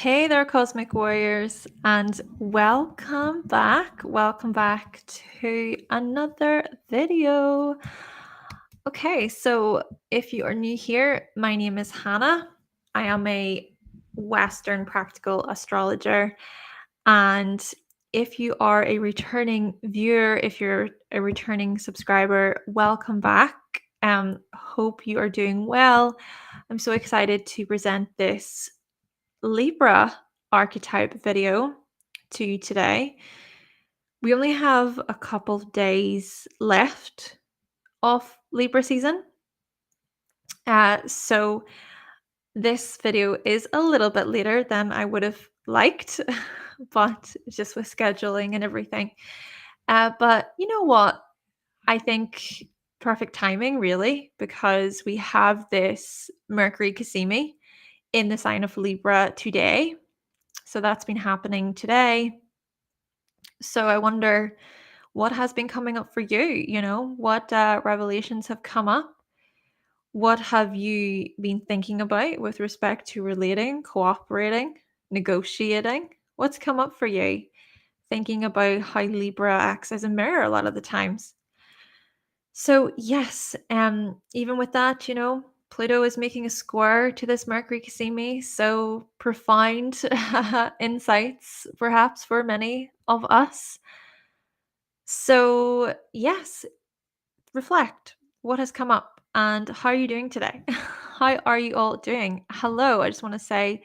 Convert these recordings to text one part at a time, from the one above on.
Hey there, Cosmic Warriors, and welcome back. Welcome back to another video. Okay, so if you are new here, my name is Hannah. I am a Western Practical Astrologer. And if you are a returning viewer, if you're a returning subscriber, welcome back. Hope you are doing well. I'm so excited to present this Libra archetype video to you today. We only have a couple of days left of Libra season. So this video is a little bit later than I would have liked, but just with scheduling and everything. But you know what? I think perfect timing, really, because we have this Mercury Kasimi in the sign of Libra today. So that's been happening today. So I wonder what has been coming up for you? What revelations have come up? What have you been thinking about with respect to relating, cooperating, negotiating? What's come up for you? Thinking about how Libra acts as a mirror a lot of the times. So yes, even with that, Pluto is making a square to this Mercury Kasimi, so profound insights perhaps for many of us. So yes, reflect. What has come up and how are you doing today? How are you all doing? Hello, I just want to say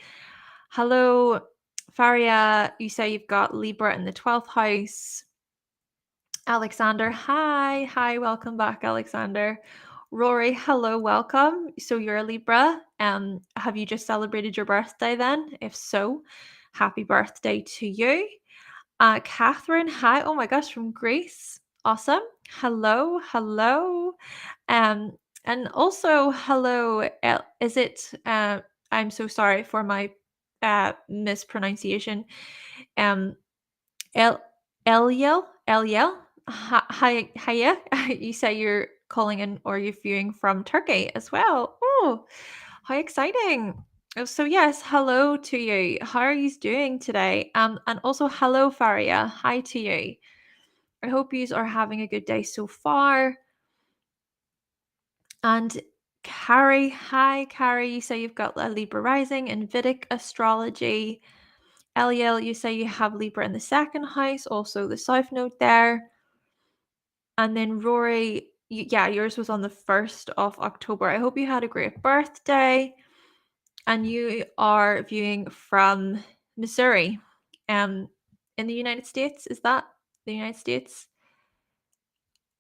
hello, Faria. You say you've got Libra in the 12th house. Alexander, hi, welcome back, Alexander. Rory, hello, welcome. So you're a Libra. Have you just celebrated your birthday then? If so, happy birthday to you. Catherine, hi. Oh my gosh, from Greece. Awesome. Hello. Um, and also hello. Is it? I'm so sorry for my mispronunciation. Um, El Eliel. Hiya. You say you're calling in or you're viewing from Turkey as well. Oh, how exciting! So yes, hello to you. How are you doing today? And also hello, Faria. Hi to you. I hope you are having a good day so far. And Carrie, hi, Carrie. You say you've got a Libra rising in Vedic astrology. Eliel, you say you have Libra in the second house, also the south node there. And then Rory, yours was on the 1st of October. I hope you had a great birthday. And you are viewing from Missouri, in the United States. Is that the United States?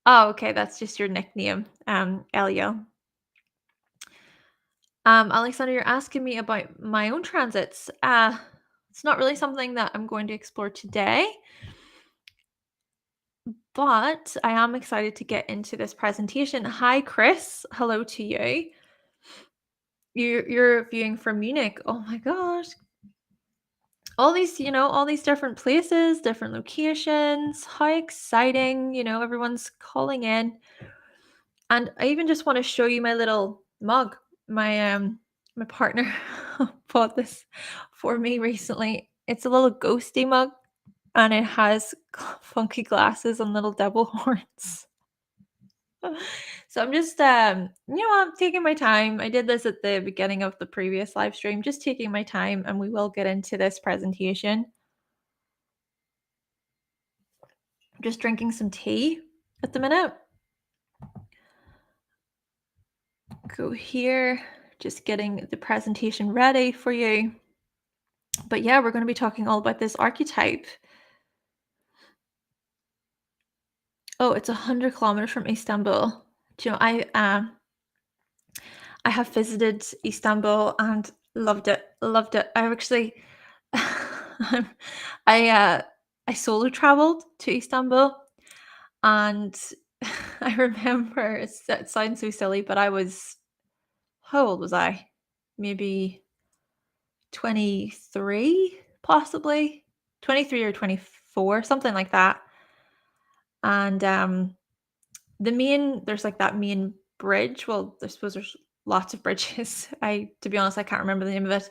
Oh, okay, that's just your nickname, Elio. Alexander, you're asking me about my own transits. It's not really something that I'm going to explore today, but I am excited to get into this presentation. Hi, Chris. Hello to you. You're viewing from Munich. Oh my gosh. All these different places, different locations. How exciting. Everyone's calling in. And I even just want to show you my little mug. My partner bought this for me recently. It's a little ghosty mug and it has funky glasses and little devil horns. So I'm just I'm taking my time. I did this at the beginning of the previous live stream, just taking my time, and we will get into this presentation. I'm just drinking some tea at the minute. Go here, just getting the presentation ready for you. But yeah, we're going to be talking all about this archetype. Oh, it's 100 kilometers from Istanbul. Do you know, I have visited Istanbul and loved it. Loved it. I actually, I solo traveled to Istanbul, and I remember it sounds so silly, but how old was I? Maybe 23, possibly 23 or 24, something like that. And there's like that main bridge. Well, I suppose there's lots of bridges. To be honest, I can't remember the name of it.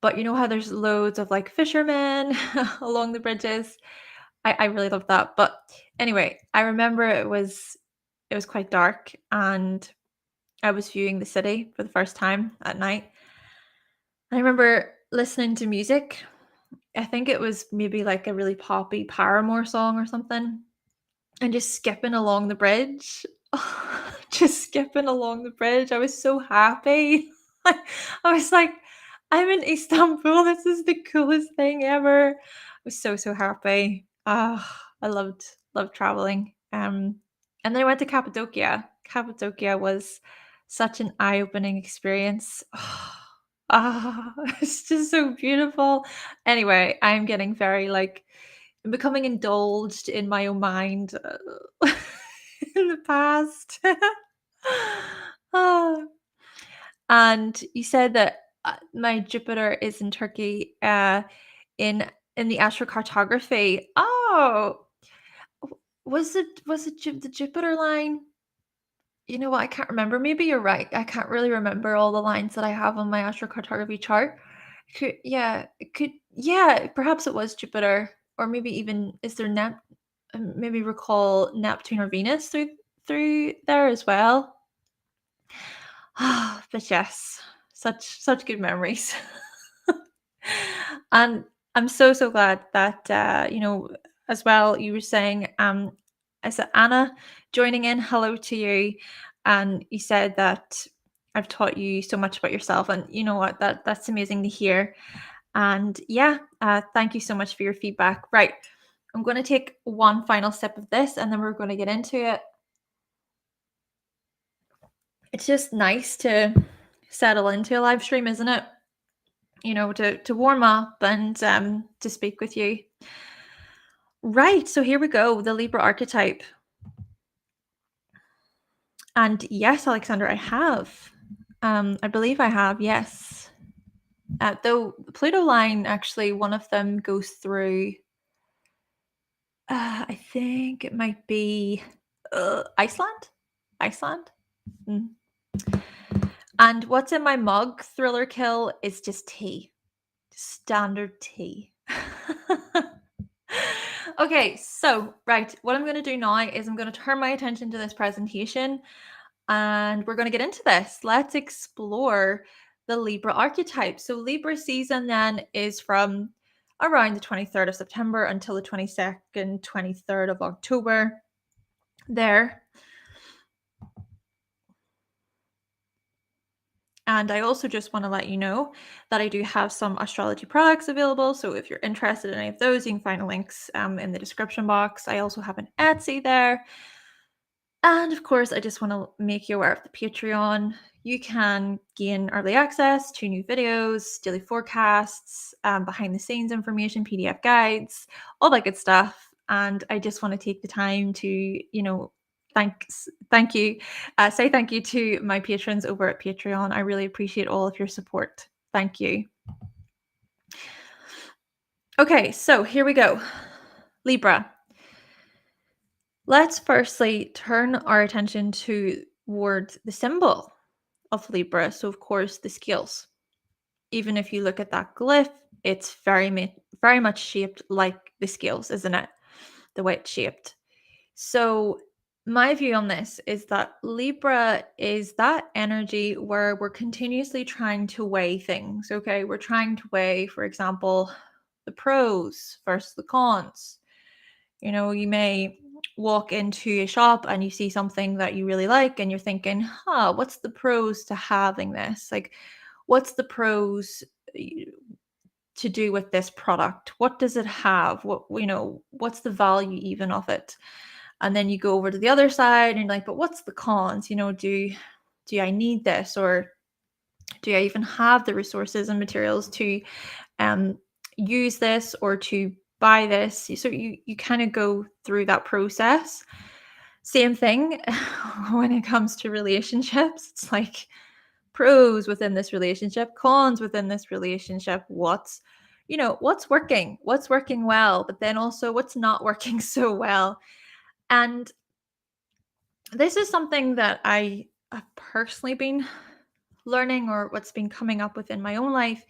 But you know how there's loads of like fishermen along the bridges? I really love that. But anyway, I remember it was quite dark and I was viewing the city for the first time at night. I remember listening to music. I think it was maybe like a really poppy Paramore song or something, and just skipping along the bridge. Just skipping along the bridge. I was so happy. I was like, I'm in Istanbul. This is the coolest thing ever. I was so, so happy. I loved traveling. And then I went to Cappadocia. Cappadocia was such an eye-opening experience. It's just so beautiful. Anyway, I'm getting very like I'm becoming indulged in my own mind in the past. Oh, and you said that my Jupiter is in Turkey in the astrocartography. Oh, was it the Jupiter line? You know what? I can't remember. Maybe you're right. I can't really remember all the lines that I have on my astrocartography chart. Yeah, perhaps it was Jupiter, or maybe even is there maybe recall Neptune or Venus through there as well. But yes, such good memories. And I'm so, so glad that, as well, you were saying, I said, Anna joining in, hello to you. And you said that I've taught you so much about yourself. And you know what? That's amazing to hear. And yeah, thank you so much for your feedback. Right. I'm going to take one final sip of this and then we're going to get into it. It's just nice to settle into a live stream, isn't it? To warm up and to speak with you. Right, so here we go, the Libra archetype. And yes, Alexander, I have. I believe I have, yes. Though Pluto line, actually, one of them goes through, I think it might be Iceland? Iceland? Mm. And what's in my mug, Thriller Kill, is just tea. Standard tea. Okay, so, right, what I'm going to do now is I'm going to turn my attention to this presentation and we're going to get into this. Let's explore the Libra archetype. So Libra season then is from around the 23rd of September until the 22nd, 23rd of October there. And I also just want to let you know that I do have some astrology products available. So if you're interested in any of those, you can find the links in the description box. I also have an Etsy there. And of course, I just want to make you aware of the Patreon. You can gain early access to new videos, daily forecasts, behind the scenes information, PDF guides, all that good stuff. And I just want to take the time to, thank you, say thank you to my patrons over at Patreon. I really appreciate all of your support. Thank you. Okay, so here we go. Libra. Let's firstly turn our attention toward the symbol of Libra. So, of course, the scales. Even if you look at that glyph, it's very much shaped like the scales, isn't it? The way it's shaped. So, my view on this is that Libra is that energy where we're continuously trying to weigh things. Okay, we're trying to weigh, for example, the pros versus the cons. You may walk into a shop and you see something that you really like and you're thinking, what's the pros to having this? Like, what's the pros to do with this product? What does it have? What's the value even of it? And then you go over to the other side and you're like, but what's the cons? Do I need this, or do I even have the resources and materials to use this or to buy this? So you kind of go through that process. Same thing when it comes to relationships. It's like pros within this relationship, cons within this relationship. What's working well, but then also what's not working so well. And this is something that I have personally been learning, or what's been coming up within my own life,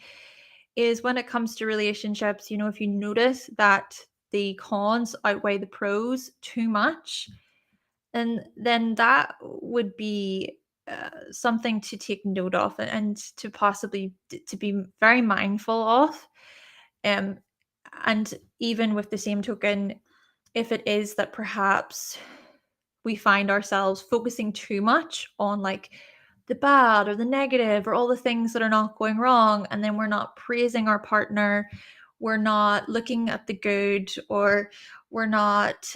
is when it comes to relationships, if you notice that the cons outweigh the pros too much, and then that would be something to take note of, and to possibly to be very mindful of. Um, and even with the same token, if it is that perhaps we find ourselves focusing too much on like the bad or the negative or all the things that are not going wrong, and then we're not praising our partner, we're not looking at the good, or we're not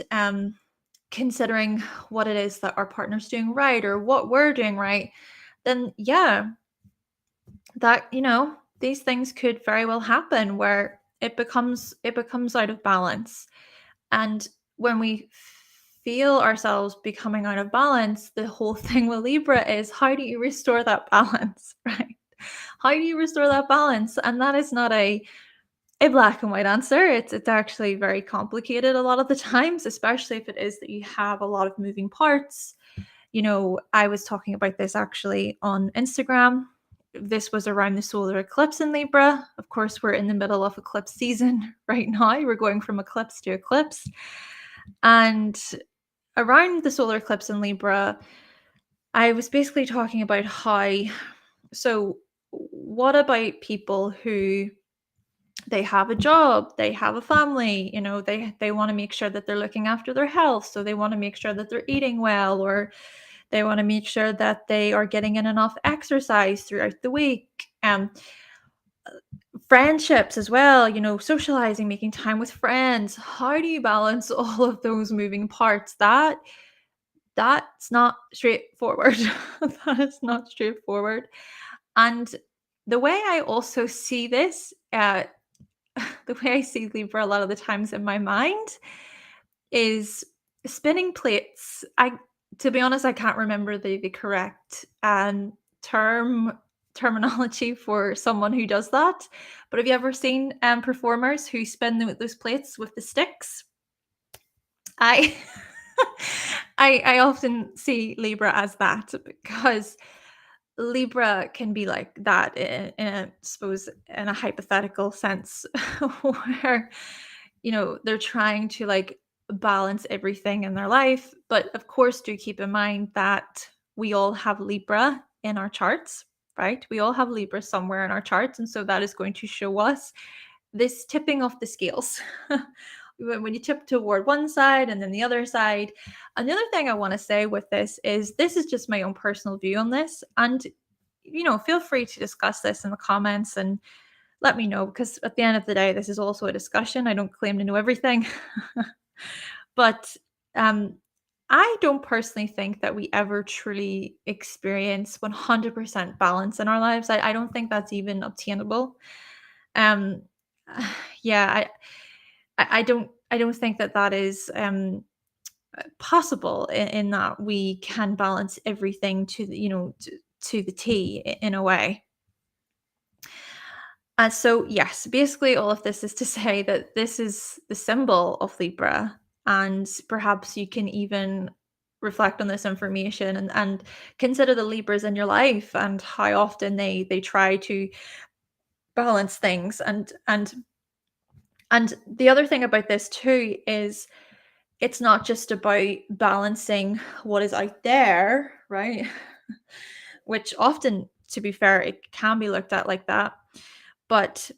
considering what it is that our partner's doing right or what we're doing right, then yeah, that these things could very well happen where it becomes out of balance. And when we feel ourselves becoming out of balance, the whole thing with Libra is, how do you restore that balance? Right? How do you restore that balance? And that is not a black and white answer. It's actually very complicated a lot of the times, especially if it is that you have a lot of moving parts. I was talking about this actually on Instagram. This was around the solar eclipse in Libra. Of course, we're in the middle of eclipse season right now. We're going from eclipse to eclipse. And around the solar eclipse in Libra, I was basically talking about so what about people who, they have a job, they have a family, they want to make sure that they're looking after their health, so they want to make sure that they're eating well, or they want to make sure that they are getting in enough exercise throughout the week. Friendships as well, socializing, making time with friends. How do you balance all of those moving parts? That's not straightforward. That is not straightforward. And the way I also see this, the way I see Libra a lot of the times in my mind is spinning plates. To be honest, I can't remember the correct terminology for someone who does that. But have you ever seen performers who spin those plates with the sticks? I I often see Libra as that, because Libra can be like that I suppose, in a hypothetical sense, where they're trying to like balance everything in their life. But of course, do keep in mind that we all have Libra in our charts, right? We all have Libra somewhere in our charts, and so that is going to show us this tipping of the scales. When you tip toward one side and then the other side. Another thing I want to say with this is just my own personal view on this. And, feel free to discuss this in the comments and let me know, because at the end of the day, this is also a discussion. I don't claim to know everything. But I don't personally think that we ever truly experience 100% balance in our lives. I don't think that's even obtainable. Um, yeah, I don't think that is possible, in that we can balance everything to the T in a way. So yes, basically all of this is to say that this is the symbol of Libra, and perhaps you can even reflect on this information, and consider the Libras in your life and how often they try to balance things. And the other thing about this too is, it's not just about balancing what is out there, right? Which often, to be fair, it can be looked at like that. But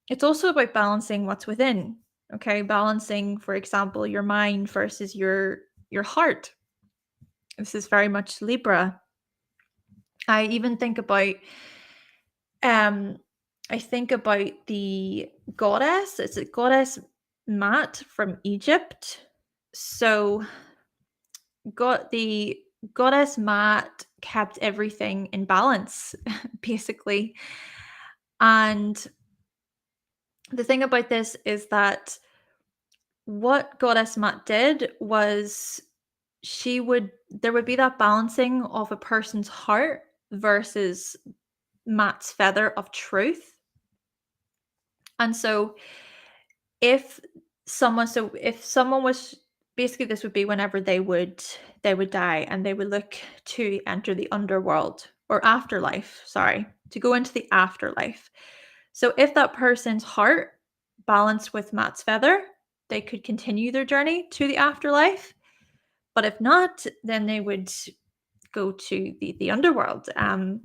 it's also about balancing what's within. Okay, balancing, for example, your mind versus your heart. This is very much Libra. I even think about um I think about the goddess. It's a goddess Mat from Egypt. So the goddess Mat kept everything in balance, basically. And the thing about this is that what goddess Mat did was, there would be that balancing of a person's heart versus Mat's feather of truth. And so if someone was, basically this would be whenever they would die, and they would look to enter the underworld, or afterlife, sorry, to go into the afterlife. So if that person's heart balanced with Matt's feather, they could continue their journey to the afterlife. But if not, then they would go to the underworld. And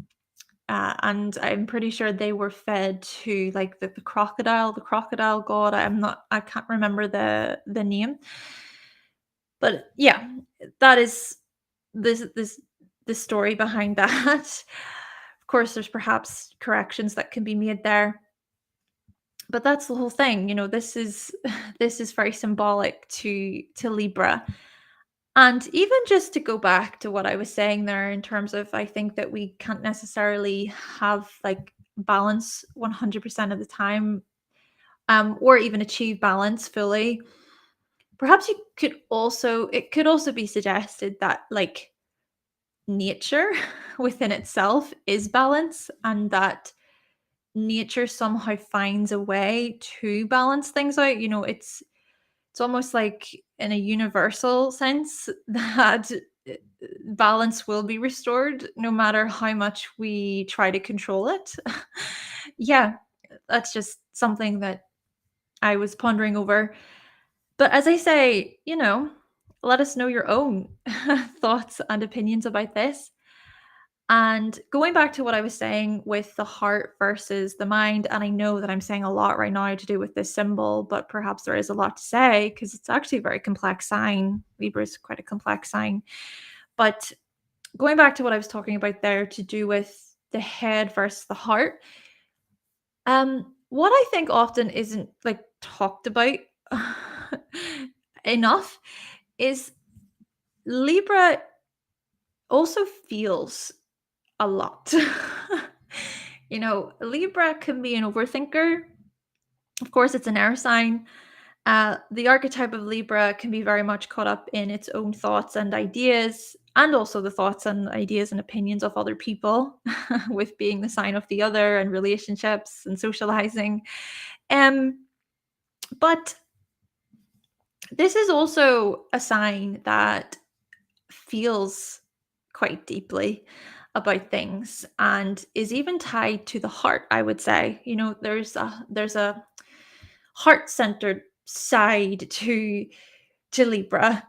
I'm pretty sure they were fed to like the crocodile god. I can't remember the name. But yeah, that is this the story behind that. Of course, there's perhaps corrections that can be made there, but that's the whole thing. This is this is very symbolic to Libra. And even just to go back to what I was saying there in terms of, I think that we can't necessarily have like balance 100% of the time, or even achieve balance fully. Perhaps it could also be suggested that like nature within itself is balance, and that nature somehow finds a way to balance things out. It's almost like in a universal sense that balance will be restored no matter how much we try to control it. Yeah, that's just something that I was pondering over. But as I say, let us know your own thoughts and opinions about this. And going back to what I was saying with the heart versus the mind, and I know that I'm saying a lot right now to do with this symbol, but perhaps there is a lot to say because it's actually a very complex sign. Libra is quite a complex sign. But going back to what I was talking about there to do with the head versus the heart, what I think often isn't like talked about enough is Libra also feels a lot. Libra can be an overthinker. Of course, it's an air sign. The archetype of Libra can be very much caught up in its own thoughts and ideas, and also the thoughts and ideas and opinions of other people, with being the sign of the other and relationships and socializing. But this is also a sign that feels quite deeply about things and is even tied to the heart, I would say. There's a heart-centered side to Libra,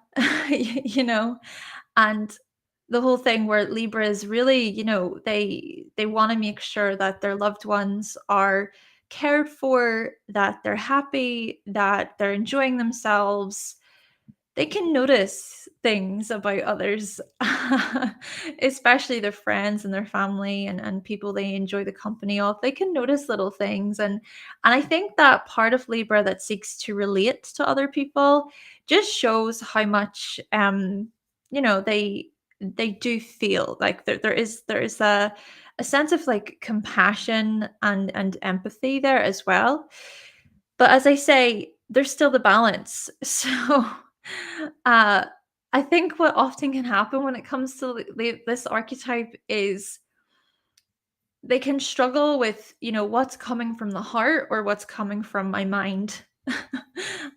you know, and the whole thing where Libra is really, they want to make sure that their loved ones are cared for, that they're happy, that they're enjoying themselves. They can notice things about others, especially their friends and their family and people they enjoy the company of. They can notice little things. And I think that part of Libra that seeks to relate to other people just shows how much they do feel like there is a sense of like compassion and empathy there as well. But as I say, there's still the balance. So uh, I think what often can happen when it comes to this archetype is they can struggle with, what's coming from the heart or what's coming from my mind.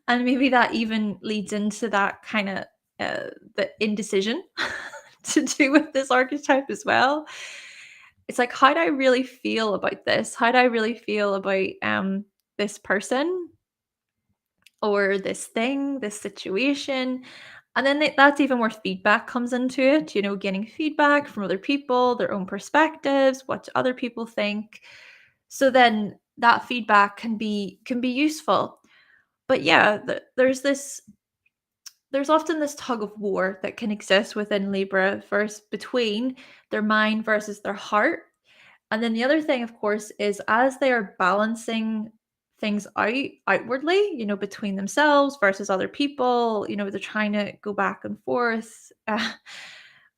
And maybe that even leads into that kind of the indecision to do with this archetype as well. It's like, how do I really feel about this? How do I really feel about this person or this thing, this situation? And then that's even where feedback comes into it, getting feedback from other people, their own perspectives, what other people think. So then that feedback can be useful. But yeah, there's often this tug of war that can exist within Libra first between their mind versus their heart. And then the other thing, of course, is as they are balancing things outwardly, between themselves versus other people, they're trying to go back and forth.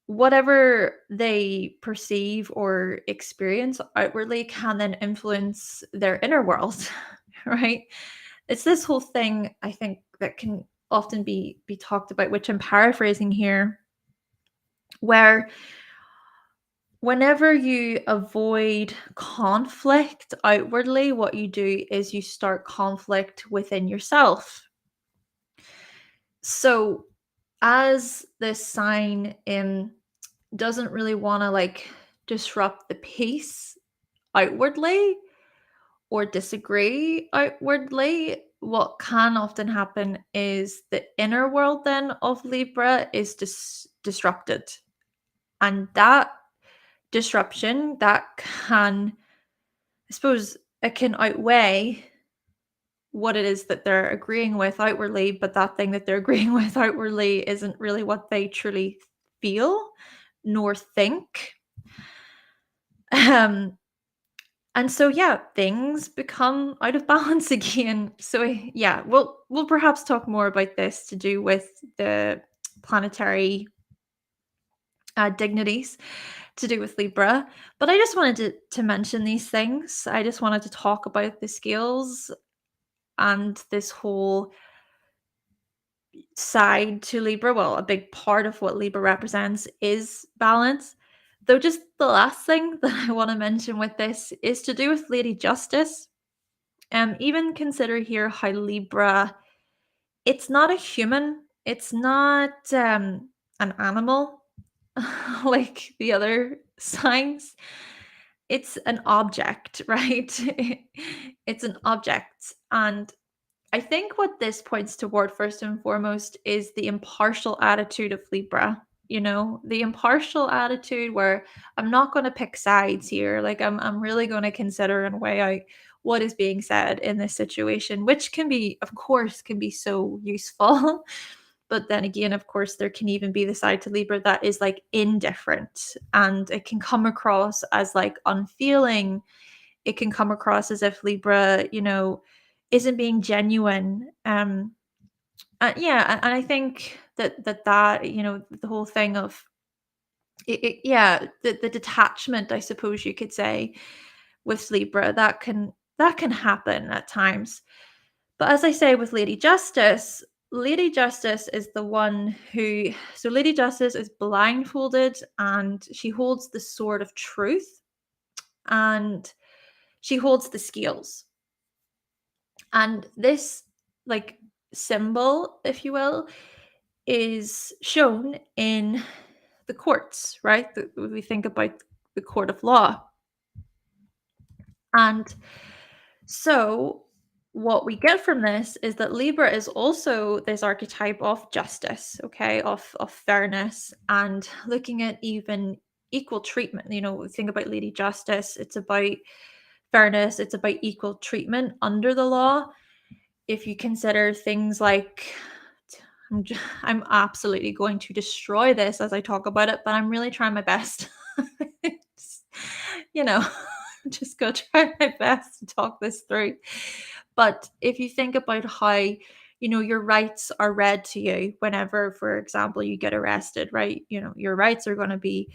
Whatever they perceive or experience outwardly can then influence their inner world, right? It's this whole thing, I think, that can often be talked about, which I'm paraphrasing here, where whenever you avoid conflict outwardly, what you do is you start conflict within yourself. So, as this sign doesn't really want to like disrupt the peace outwardly, or disagree outwardly, what can often happen is the inner world then of Libra is disrupted. And that disruption, that can, I suppose, it can outweigh what it is that they're agreeing with outwardly, but that thing that they're agreeing with outwardly isn't really what they truly feel nor think. And so yeah, things become out of balance again. So yeah, we'll perhaps talk more about this to do with the planetary dignities to do with Libra. But I just wanted to mention these things. I just wanted to talk about the scales and this whole side to Libra. Well, a big part of what Libra represents is balance. Though, just the last thing that I want to mention with this is to do with Lady Justice. Even consider here how Libra, it's not a human, it's not an animal like the other signs. It's an object, right? It's an object. And I think what this points toward, first and foremost, is the impartial attitude of Libra. The impartial attitude where I'm not going to pick sides here. Like I'm really going to consider and weigh out what is being said in this situation, which can be, of course, can be so useful. But then again, of course, there can even be the side to Libra that is like indifferent, and it can come across as like unfeeling. It can come across as if Libra, isn't being genuine. Yeah, and I think that the whole thing of yeah, the detachment, I suppose you could say, with Libra, that can happen at times. But as I say with Lady Justice is the one who, so Lady Justice is blindfolded and she holds the sword of truth and she holds the scales. And this, like, symbol, if you will, is shown in the courts, right? We think about the court of law. And so what we get from this is that Libra is also this archetype of justice, okay, of fairness, and looking at even equal treatment. We think about Lady Justice, it's about fairness, it's about equal treatment under the law. If you consider things like, I'm absolutely going to destroy this as I talk about it, but I'm really trying my best. Just, you know, just go try my best to talk this through. But if you think about how, your rights are read to you whenever, for example, you get arrested, right? Your rights are going to be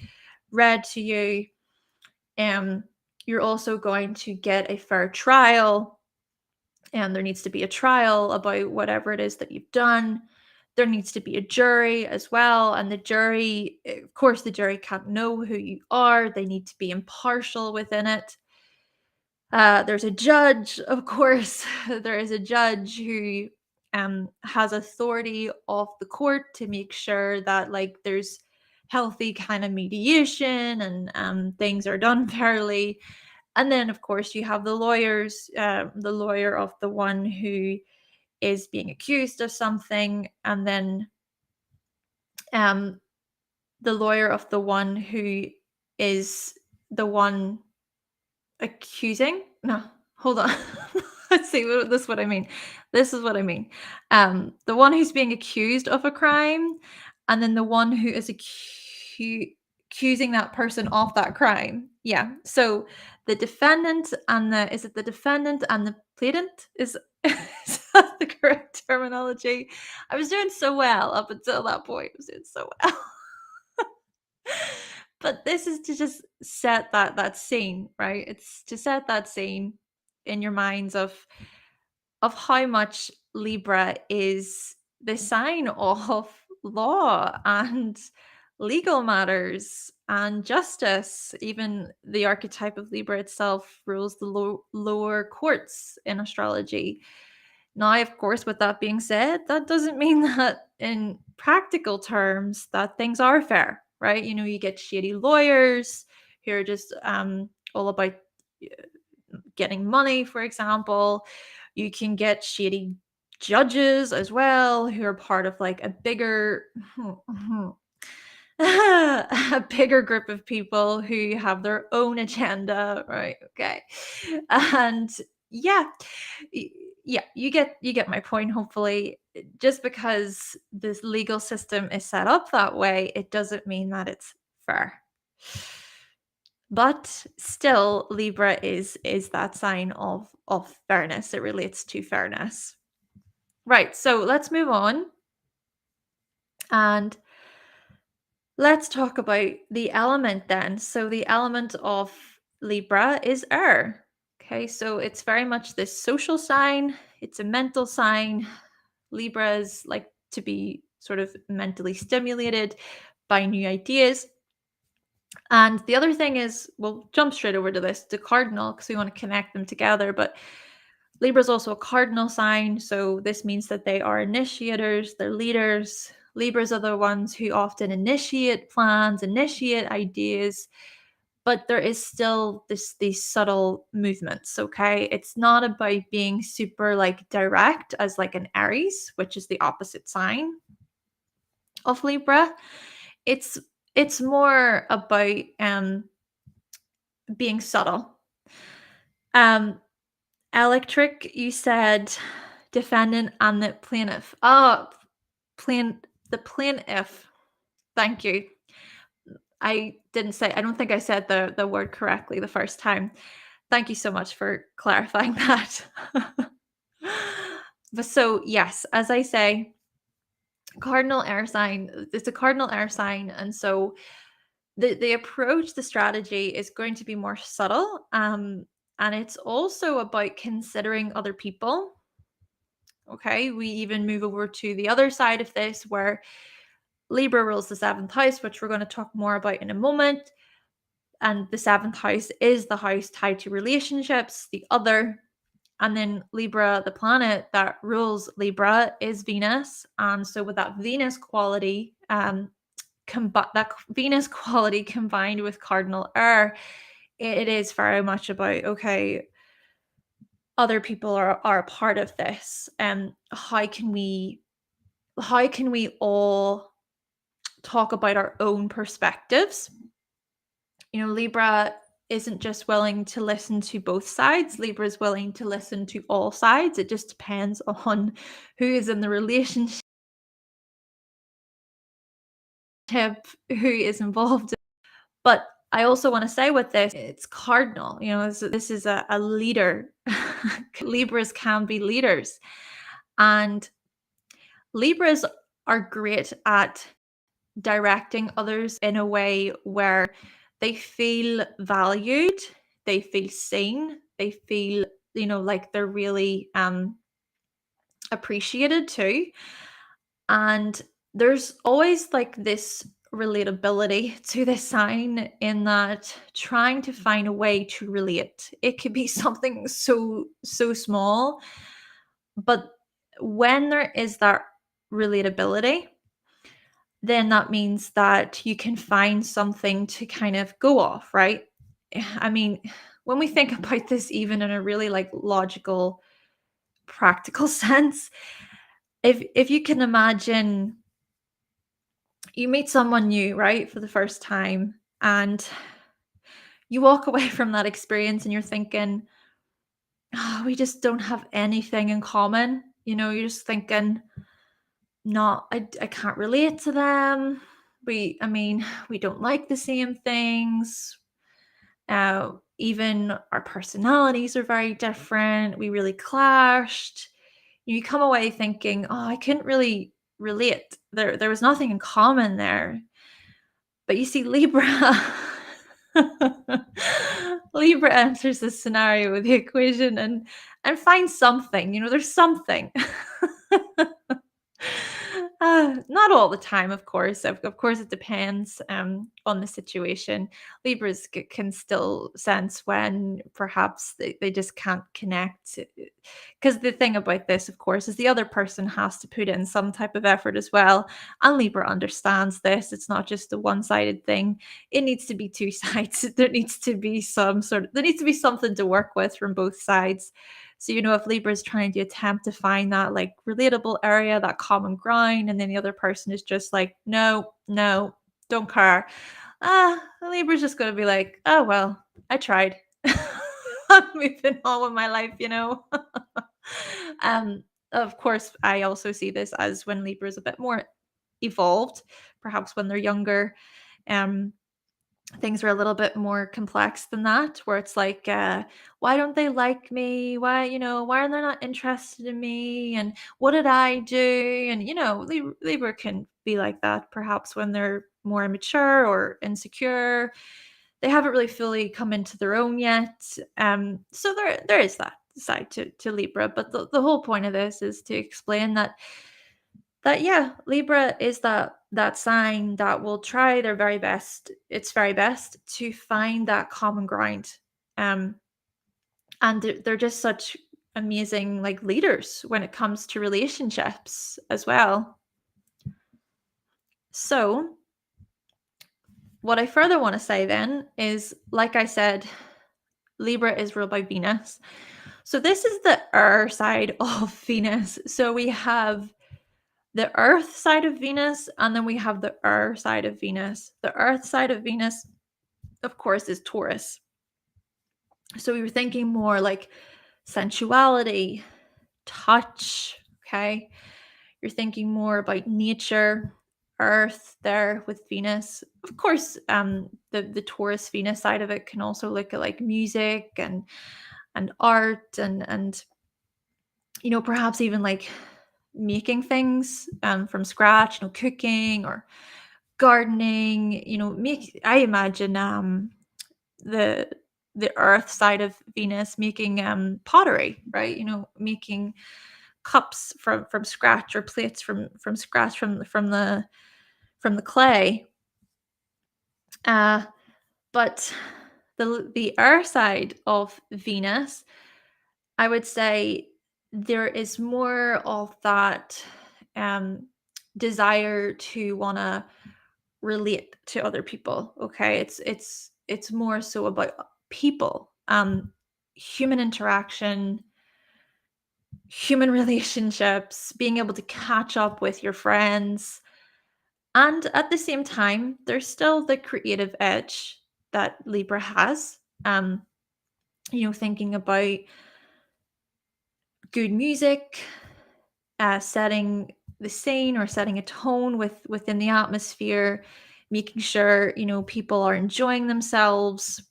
read to you. You're also going to get a fair trial, and there needs to be a trial about whatever it is that you've done. There needs to be a jury as well, and the jury, of course, the jury can't know who you are. They need to be impartial within it. There's a judge, of course. There is a judge who has authority of the court to make sure that, like, there's healthy kind of mediation and things are done fairly. And then, of course, you have the lawyers, the lawyer of the one who is being accused of something, and then the lawyer of the one who is the one accusing. No, hold on. Let's see. This is what I mean. This is what I mean. The one who's being accused of a crime, and then the one who is accusing that person of that crime. Yeah. So the defendant and is it the defendant and the pleadant? Is that the correct terminology? I was doing so well up until that point. I was doing so well. But this is to just set that scene, right? It's to set that scene in your minds of how much Libra is the sign of law and legal matters and justice. Even the archetype of Libra itself rules the lower courts in astrology. Now, of course, with that being said, that doesn't mean that in practical terms that things are fair, right? You get shady lawyers who are just all about getting money, for example. You can get shady judges as well who are part of like a bigger a bigger group of people who have their own agenda, right? Okay. And yeah, y- yeah, you get my point, hopefully. Just because this legal system is set up that way, it doesn't mean that it's fair. But still, Libra is that sign of fairness. It relates to fairness. Right, so let's move on and let's talk about the element then. So the element of Libra is air. Okay, so it's very much this social sign, it's a mental sign. Libras like to be sort of mentally stimulated by new ideas. And the other thing is, we'll jump straight over to this, the cardinal, because we want to connect them together. But Libra is also a cardinal sign. So this means that they are initiators, they're leaders. Libras are the ones who often initiate plans, initiate ideas, but there is still these subtle movements. Okay, it's not about being super like direct as like an Aries, which is the opposite sign of Libra. It's it's more about being subtle. Um, Electric, you said defendant and the plaintiff. Oh, the plaintiff. Thank you. I don't think I said the word correctly the first time. Thank you so much for clarifying that. But so yes, as I say, cardinal air sign, it's a cardinal air sign, and so the approach, the strategy is going to be more subtle. And it's also about considering other people. Okay, we even move over to the other side of this where Libra rules the seventh house, which we're going to talk more about in a moment. And the seventh house is the house tied to relationships, the other. And then Libra, the planet that rules Libra, is Venus. And so with that Venus quality, that Venus quality combined with cardinal air, it is very much about, okay, other people are a part of this, and how can we all talk about our own perspectives. Libra isn't just willing to listen to both sides. Libra is willing to listen to all sides. It just depends on who is in the relationship, who is involved. But I also want to say with this, it's cardinal. This is a leader. Libras can be leaders. And Libras are great at directing others in a way where they feel valued, they feel seen, they feel, like they're really appreciated too. And there's always like this relatability to this sign, in that trying to find a way to relate. It could be something so small, but when there is that relatability, then that means that you can find something to kind of go off, right? I mean, when we think about this even in a really like logical, practical sense, if you can imagine, you meet someone new, right, for the first time, and you walk away from that experience and you're thinking, oh, we just don't have anything in common. You're just thinking, no, I can't relate to them. We don't like the same things. Even our personalities are very different. We really clashed. You come away thinking, oh, I couldn't really relate. There was nothing in common there. But you see, Libra Libra enters this scenario with the equation and finds something. There's something. Not all the time, of course. Of course, it depends on the situation. Libras can still sense when perhaps they just can't connect. Because the thing about this, of course, is the other person has to put in some type of effort as well. And Libra understands this. It's not just a one sided thing, it needs to be two sides. There needs to be there needs to be something to work with from both sides. So, if Libra is trying to attempt to find that like relatable area, that common ground, and then the other person is just like, no, no, don't care. Libra's just going to be like, oh, well, I tried. I'm moving on with my life. um, of course, I also see this as when Libra is a bit more evolved, perhaps when they're younger. Um, Things are a little bit more complex than that, where it's like, why don't they like me? Why are they not interested in me? And what did I do? And Libra can be like that perhaps when they're more immature or insecure. They haven't really fully come into their own yet. So there is that side to Libra, but the whole point of this is to explain that yeah, Libra is that sign that will try their very best, its very best, to find that common ground. And they're just such amazing like leaders when it comes to relationships as well. So what I further want to say then is, like I said, Libra is ruled by Venus. So this is the air side of Venus. So we have the earth side of Venus, and then we have the air side of Venus. The earth side of Venus, of course, is Taurus. So we were thinking more like sensuality, touch, okay? You're thinking more about nature, earth there with Venus. Of course, the Taurus Venus side of it can also look at like music and art and perhaps even like making things from scratch, cooking or gardening. I imagine the earth side of Venus making pottery, right? Making cups from scratch, or plates from scratch from the clay. But the earth side of Venus, I would say there is more of that desire to want to relate to other people. Okay, it's more so about people, human interaction, human relationships, being able to catch up with your friends. And at the same time, there's still the creative edge that Libra has. Thinking about good music, setting the scene or setting a tone within the atmosphere, making sure people are enjoying themselves.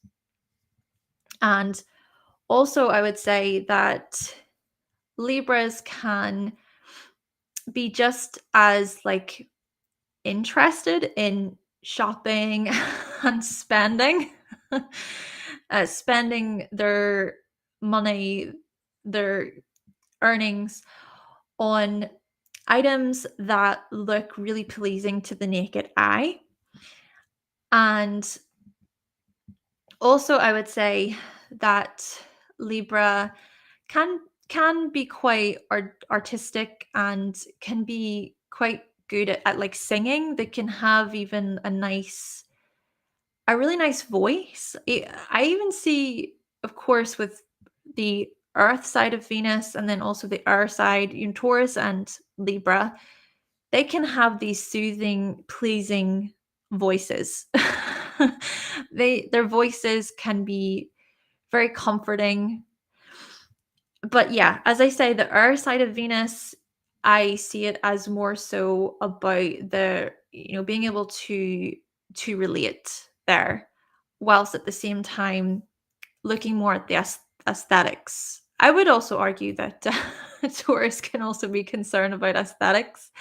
And also, I would say that Libras can be just as like interested in shopping and spending their money, their earnings on items that look really pleasing to the naked eye. And also, I would say that Libra can be quite artistic and can be quite good at like singing. They can have even a really nice voice. I even see, of course, with the earth side of Venus and then also the air side, Taurus and Libra, they can have these soothing, pleasing voices. Their voices can be very comforting. But yeah, as I say, the air side of Venus, I see it as more so about the being able to relate there, whilst at the same time looking more at the aesthetics. I would also argue that Taurus can also be concerned about aesthetics.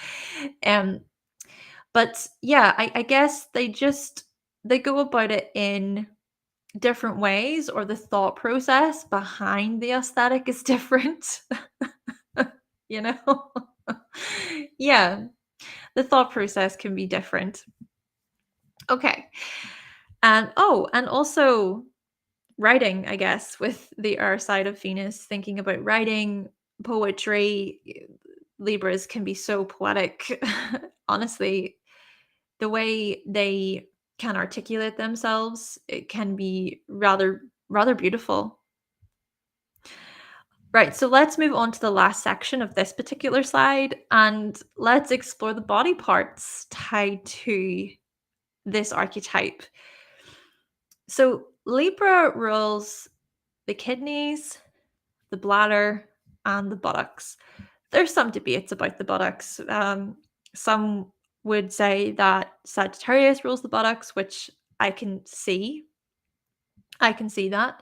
Um, but yeah, I guess they go about it in different ways, or the thought process behind the aesthetic is different. you know? Yeah. The thought process can be different. Okay. And also writing, I guess, with the earth side of Venus, thinking about writing, poetry. Libras can be so poetic. Honestly, the way they can articulate themselves, it can be rather beautiful. Right, so let's move on to the last section of this particular slide and let's explore the body parts tied to this archetype. So Libra rules the kidneys, the bladder, and the buttocks. There's some debates about the buttocks. Some would say that Sagittarius rules the buttocks, which I can see. I can see that.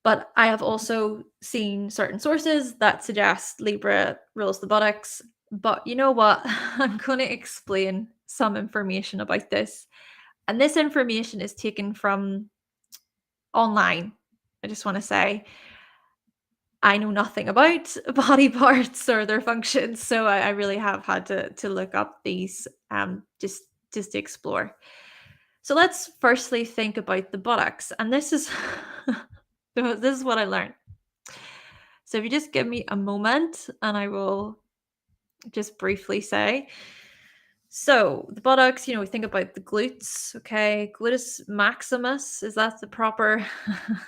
But I have also seen certain sources that suggest Libra rules the buttocks. But you know what? I'm going to explain some information about this. And this information is taken from online. I just want to say I know nothing about body parts or their functions, so I really have had to look up these just to explore. So let's firstly think about the buttocks, and this is this is what I learned. So if you just give me a moment, and I will just briefly say. So the buttocks, we think about the glutes, okay? Gluteus maximus, is that the proper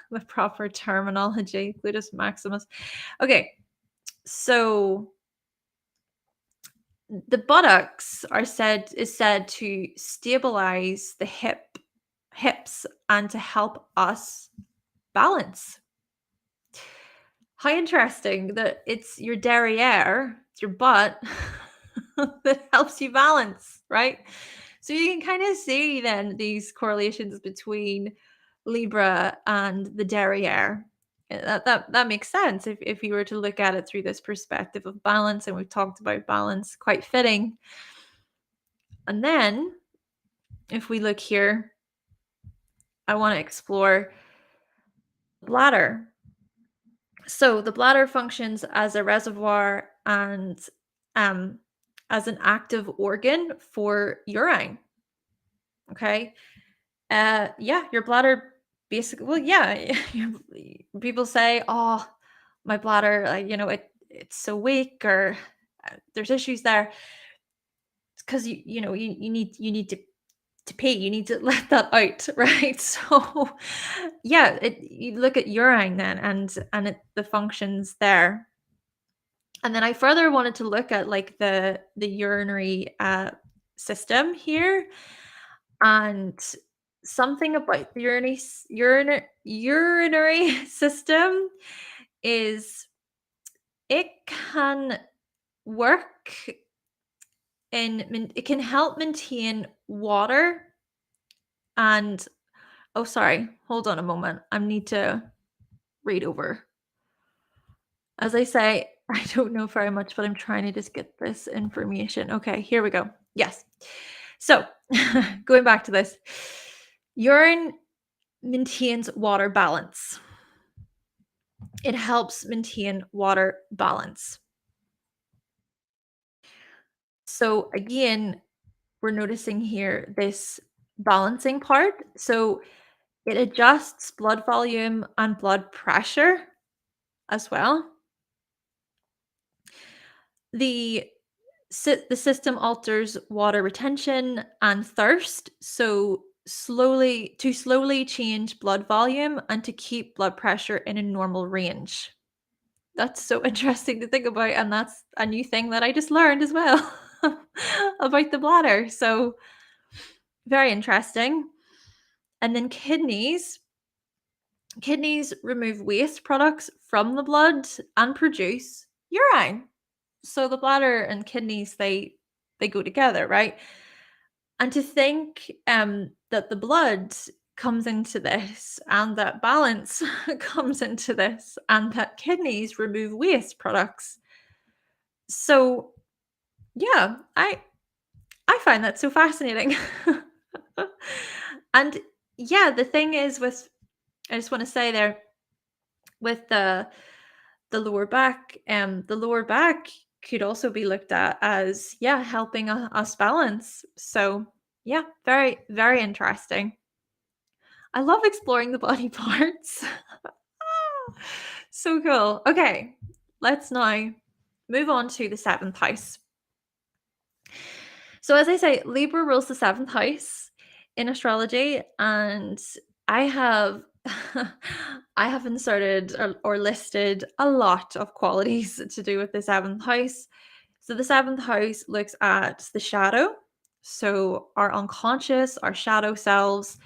the proper terminology? Gluteus maximus. Okay. So the buttocks is said to stabilize the hips and to help us balance. How interesting that it's your derriere, it's your butt that helps you balance, right? So you can kind of see then these correlations between Libra and the derriere. That makes sense if you were to look at it through this perspective of balance, and we've talked about balance, quite fitting. And then if we look here, I want to explore bladder. So the bladder functions as a reservoir and um, as an active organ for urine. Okay. Yeah, your bladder basically, well, yeah, people say, oh, my bladder, it's so weak, or there's issues there. It's because you need to pee, you need to let that out, right? So yeah, you look at urine then, and the functions there. And then I further wanted to look at like the urinary system here, and something about the urinary system is it can work it can help maintain water. And oh, sorry, hold on a moment, I need to read over. As I say, I don't know very much, but I'm trying to just get this information. Okay, here we go. Yes. So, going back to this, urine maintains water balance. It helps maintain water balance. So, again, we're noticing here this balancing part. So, it adjusts blood volume and blood pressure as well. The the system alters water retention and thirst, so slowly change blood volume and to keep blood pressure in a normal range. That's so interesting to think about, and that's a new thing that I just learned as well about the bladder. So very interesting. And then kidneys. Kidneys remove waste products from the blood and produce urine. So the bladder and kidneys, they go together, right? And to think that the blood comes into this, and that balance comes into this, and that kidneys remove waste products. So yeah, I find that so fascinating. And yeah, the thing is with, I just want to say there, with the lower back, could also be looked at as, yeah, helping us balance. So, yeah, very, very interesting. I love exploring the body parts. So cool. Okay, let's now move on to the seventh house. So, as I say, Libra rules the seventh house in astrology, and I have I have inserted or listed a lot of qualities to do with the seventh house. So, the seventh house looks at the shadow, so our unconscious, our shadow selves.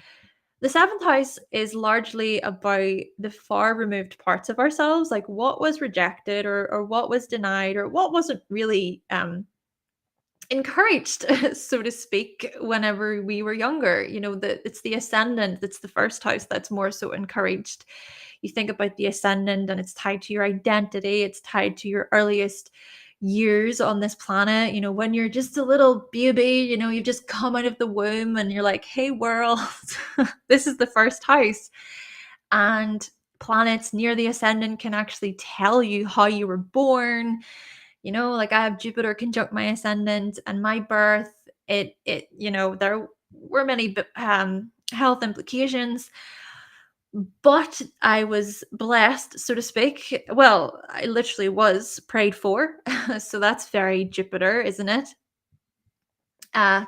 The seventh house is largely about the far removed parts of ourselves, like what was rejected or what was denied or what wasn't really encouraged, so to speak, whenever we were younger. It's the ascendant that's the first house that's more so encouraged. You think about the ascendant and it's tied to your identity, it's tied to your earliest years on this planet. When you're just a little baby, you've just come out of the womb and you're like, hey world, this is the first house. And planets near the ascendant can actually tell you how you were born. Like I have Jupiter conjunct my ascendant, and my birth, there were many health implications, but I was blessed, so to speak. Well, I literally was prayed for. So that's very Jupiter, isn't it? Uh,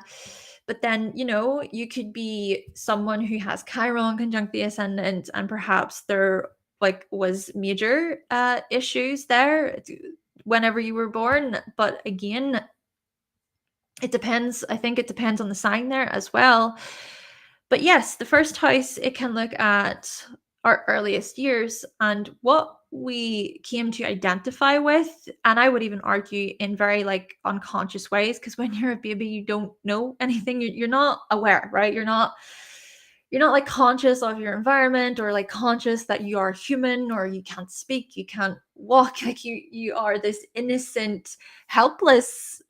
but then, you could be someone who has Chiron conjunct the ascendant, and perhaps there was major issues there whenever you were born. But again, it depends. I think it depends on the sign there as well. But yes, the first house, it can look at our earliest years and what we came to identify with. And I would even argue in very unconscious ways, because when you're a baby, you don't know anything. You're not aware, right? You're not like conscious of your environment or like conscious that you are human, or you can't speak, you can't walk. Like you are this innocent, helpless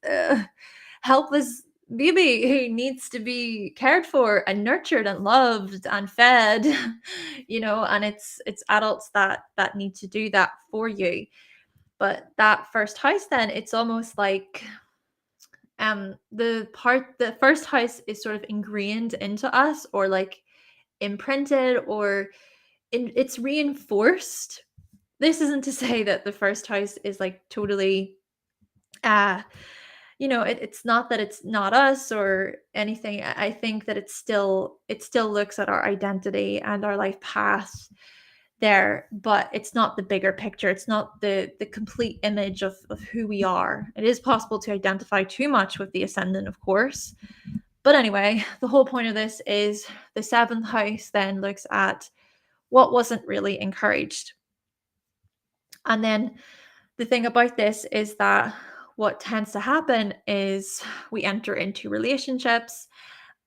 helpless baby who needs to be cared for and nurtured and loved and fed. And it's adults that need to do that for you. But that first house, then it's almost like the first house is sort of ingrained into us, or like imprinted, or it's reinforced. This isn't to say that the first house is like totally uh it's not that it's not us or anything. I think that it still looks at our identity and our life path there, but it's not the bigger picture. It's not the complete image of who we are. It is possible to identify too much with the ascendant, of course. But anyway, the whole point of this is the seventh house then looks at what wasn't really encouraged. And then the thing about this is that what tends to happen is we enter into relationships,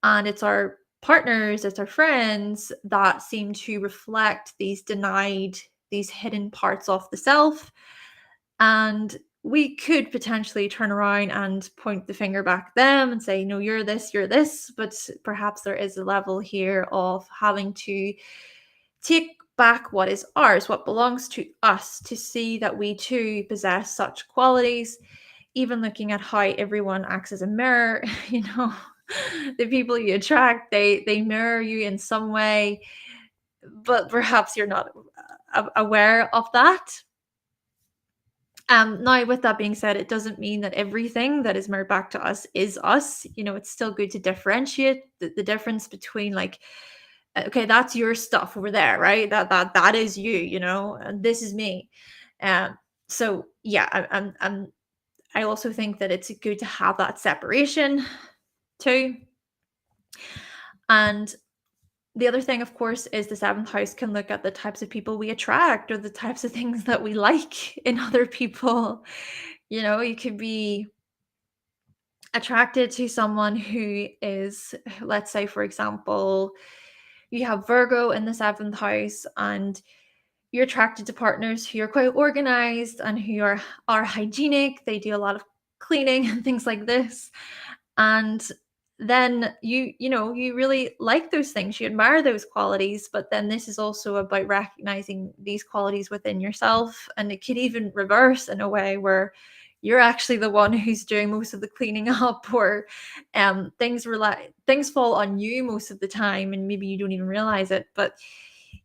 and it's our partners, it's our friends that seem to reflect these denied, these hidden parts of the self. And we could potentially turn around and point the finger back at them and say, no, you're this, you're this. But perhaps there is a level here of having to take back what is ours, what belongs to us, to see that we too possess such qualities. Even looking at how everyone acts as a mirror, the people you attract, they mirror you in some way, but perhaps you're not aware of that. Now, with that being said, it doesn't mean that everything that is mirrored back to us is us. It's still good to differentiate the difference between okay, that's your stuff over there, right? That is you, and this is me. So yeah, I also think that it's good to have that separation too. And the other thing, of course, is the seventh house can look at the types of people we attract or the types of things that we like in other people. You could be attracted to someone who is, let's say, for example, you have Virgo in the seventh house, and you're attracted to partners who are quite organized and who are hygienic. They do a lot of cleaning and things like this. And then you really like those things, you admire those qualities. But then this is also about recognizing these qualities within yourself, and it could even reverse in a way where you're actually the one who's doing most of the cleaning up, or things fall on you most of the time, and maybe you don't even realize it. But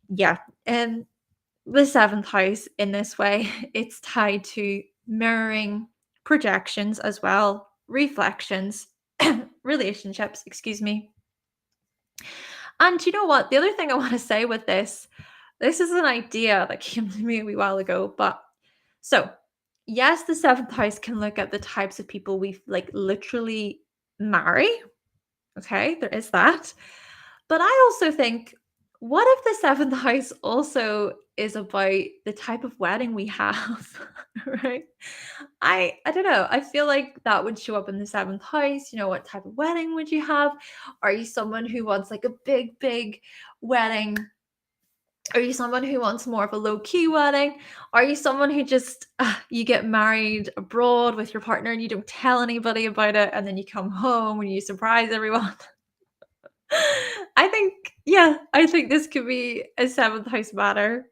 yeah, the seventh house in this way, it's tied to mirroring, projections as well, reflections, relationships, excuse me. And you know what? The other thing I want to say with this is an idea that came to me a wee while ago. But so, yes, the seventh house can look at the types of people we like literally marry. Okay, there is that. But I also think, what if the seventh house also is about the type of wedding we have? Right? I don't know. I feel like that would show up in the seventh house. You know, what type of wedding would you have? Are you someone who wants like a big, big wedding? Are you someone who wants more of a low-key wedding? Are you someone who just you get married abroad with your partner and you don't tell anybody about it, and then you come home and you surprise everyone? I think this could be a seventh house matter.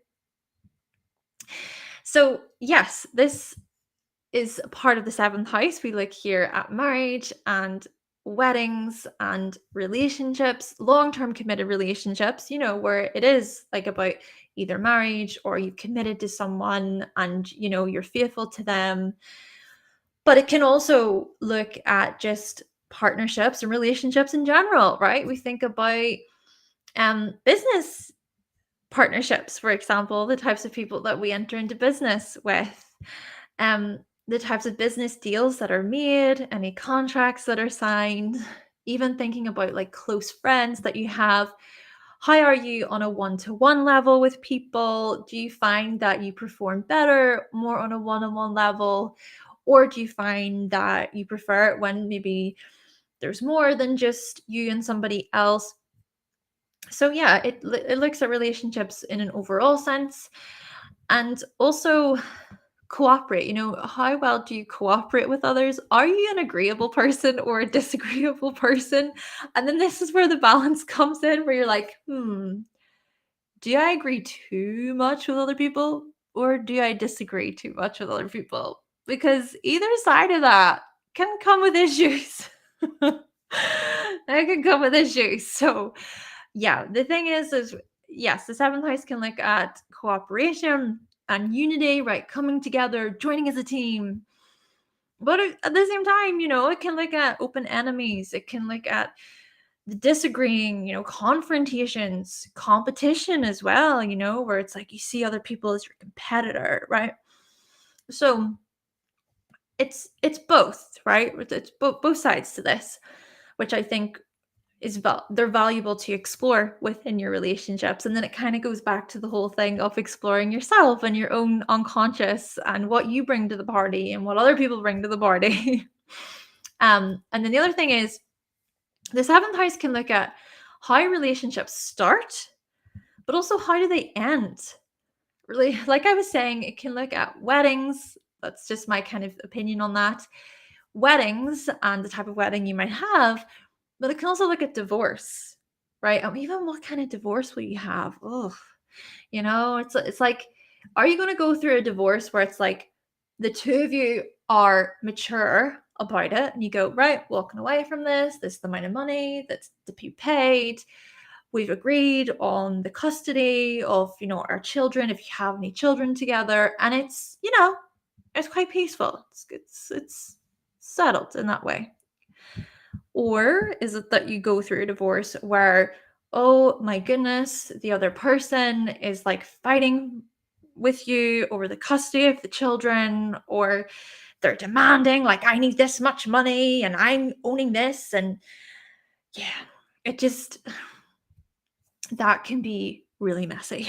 So yes, this is part of the seventh house. We look here at marriage and weddings and relationships, long-term committed relationships, you know, where it is like about either marriage or you've committed to someone and you know you're faithful to them. But it can also look at just partnerships and relationships in general, right? We think about business partnerships, for example, the types of people that we enter into business with, um, the types of business deals that are made, any contracts that are signed, even thinking about like close friends that you have. How are you on a one-to-one level with people? Do you find that you perform better more on a one-on-one level? Or do you find that you prefer it when maybe there's more than just you and somebody else? So yeah, it looks at relationships in an overall sense, and also cooperate. You know, how well do you cooperate with others? Are you an agreeable person or a disagreeable person? And then this is where the balance comes in, where you're like, do I agree too much with other people, or do I disagree too much with other people? Because either side of that can come with issues. That can come with issues. So yeah, the thing is yes, the seventh house can look at cooperation and unity, right? Coming together, joining as a team. But at the same time, you know, it can look at open enemies. It can look at the disagreeing, you know, confrontations, competition as well, you know, where it's like you see other people as your competitor, right? So it's both, right? It's both sides to this, which I think they're valuable to explore within your relationships. And then it kind of goes back to the whole thing of exploring yourself and your own unconscious and what you bring to the party and what other people bring to the party. And then the other thing is the seventh house can look at how relationships start, but also how do they end. Really, like I was saying, it can look at weddings. That's just my kind of opinion on that. Weddings and the type of wedding you might have, but it can also look at divorce, right? Even what kind of divorce will you have? Oh, you know, it's like, are you going to go through a divorce where it's like the two of you are mature about it, and you go, right, walking away from this is the amount of money that's to be paid. We've agreed on the custody of, you know, our children, if you have any children together, and it's, you know, it's quite peaceful. It's settled in that way. Or is it that you go through a divorce where, oh my goodness, the other person is like fighting with you over the custody of the children, or they're demanding, like, I need this much money and I'm owning this. And yeah, it just, that can be really messy,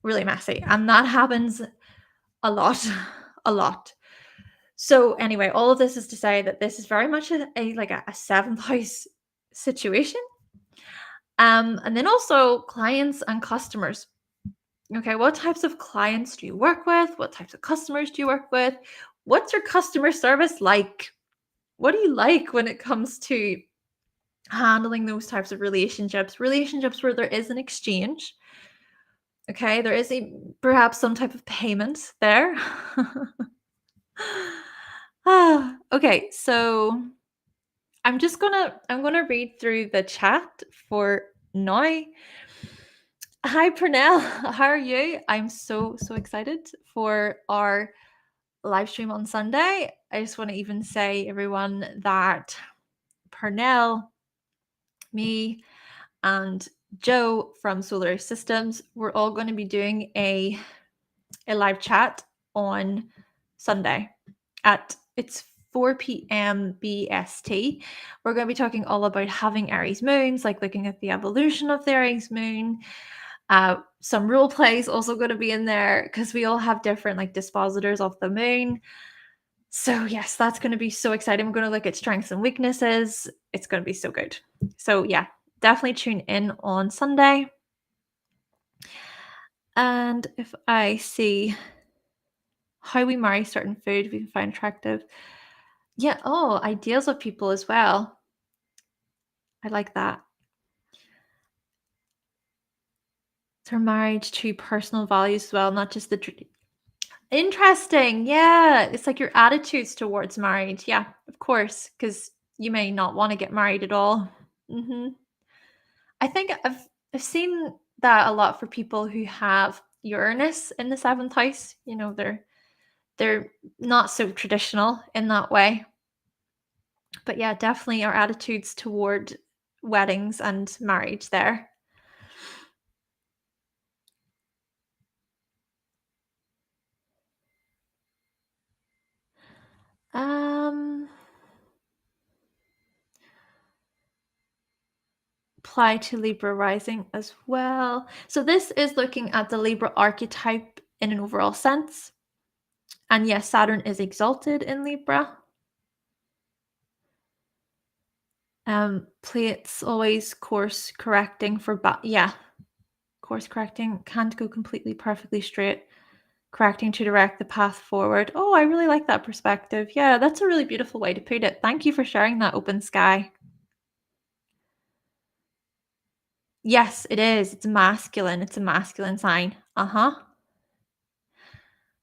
really messy. And that happens a lot, a lot. So anyway, all of this is to say that this is very much a seventh house situation. And then also clients and customers. Okay, what types of clients do you work with? What types of customers do you work with? What's your customer service like? What do you like when it comes to handling those types of relationships? Relationships where there is an exchange. Okay, there is perhaps some type of payment there. Okay, so I'm gonna read through the chat for now. Hi Pernell, how are you? I'm so excited for our live stream on Sunday. I just want to even say, everyone, that Pernell, me, and Joe from Solar Systems, we're all going to be doing a live chat on Sunday at it's 4 p.m. BST. We're going to be talking all about having Aries moons, like looking at the evolution of the Aries moon. Some role plays also going to be in there because we all have different like dispositors of the moon. So yes, that's going to be so exciting. We're going to look at strengths and weaknesses. It's going to be so good. So yeah, definitely tune in on Sunday. And if I see how we marry certain food we can find attractive. Yeah, oh, ideals of people as well. I like that. Their marriage to personal values as well, not just the interesting. Yeah, it's like your attitudes towards marriage. Yeah, of course, because you may not want to get married at all. Hmm. I think I've seen that a lot for people who have Uranus in the seventh house. You know, they're not so traditional in that way. But yeah, definitely our attitudes toward weddings and marriage there. Um, apply to Libra rising as well. So this is looking at the Libra archetype in an overall sense. And yes, Saturn is exalted in Libra. Plates always course correcting for course correcting, can't go completely perfectly straight. Correcting to direct the path forward. Oh, I really like that perspective. Yeah, that's a really beautiful way to put it. Thank you for sharing that, Open Sky. Yes, it is. It's masculine. It's a masculine sign. Uh-huh.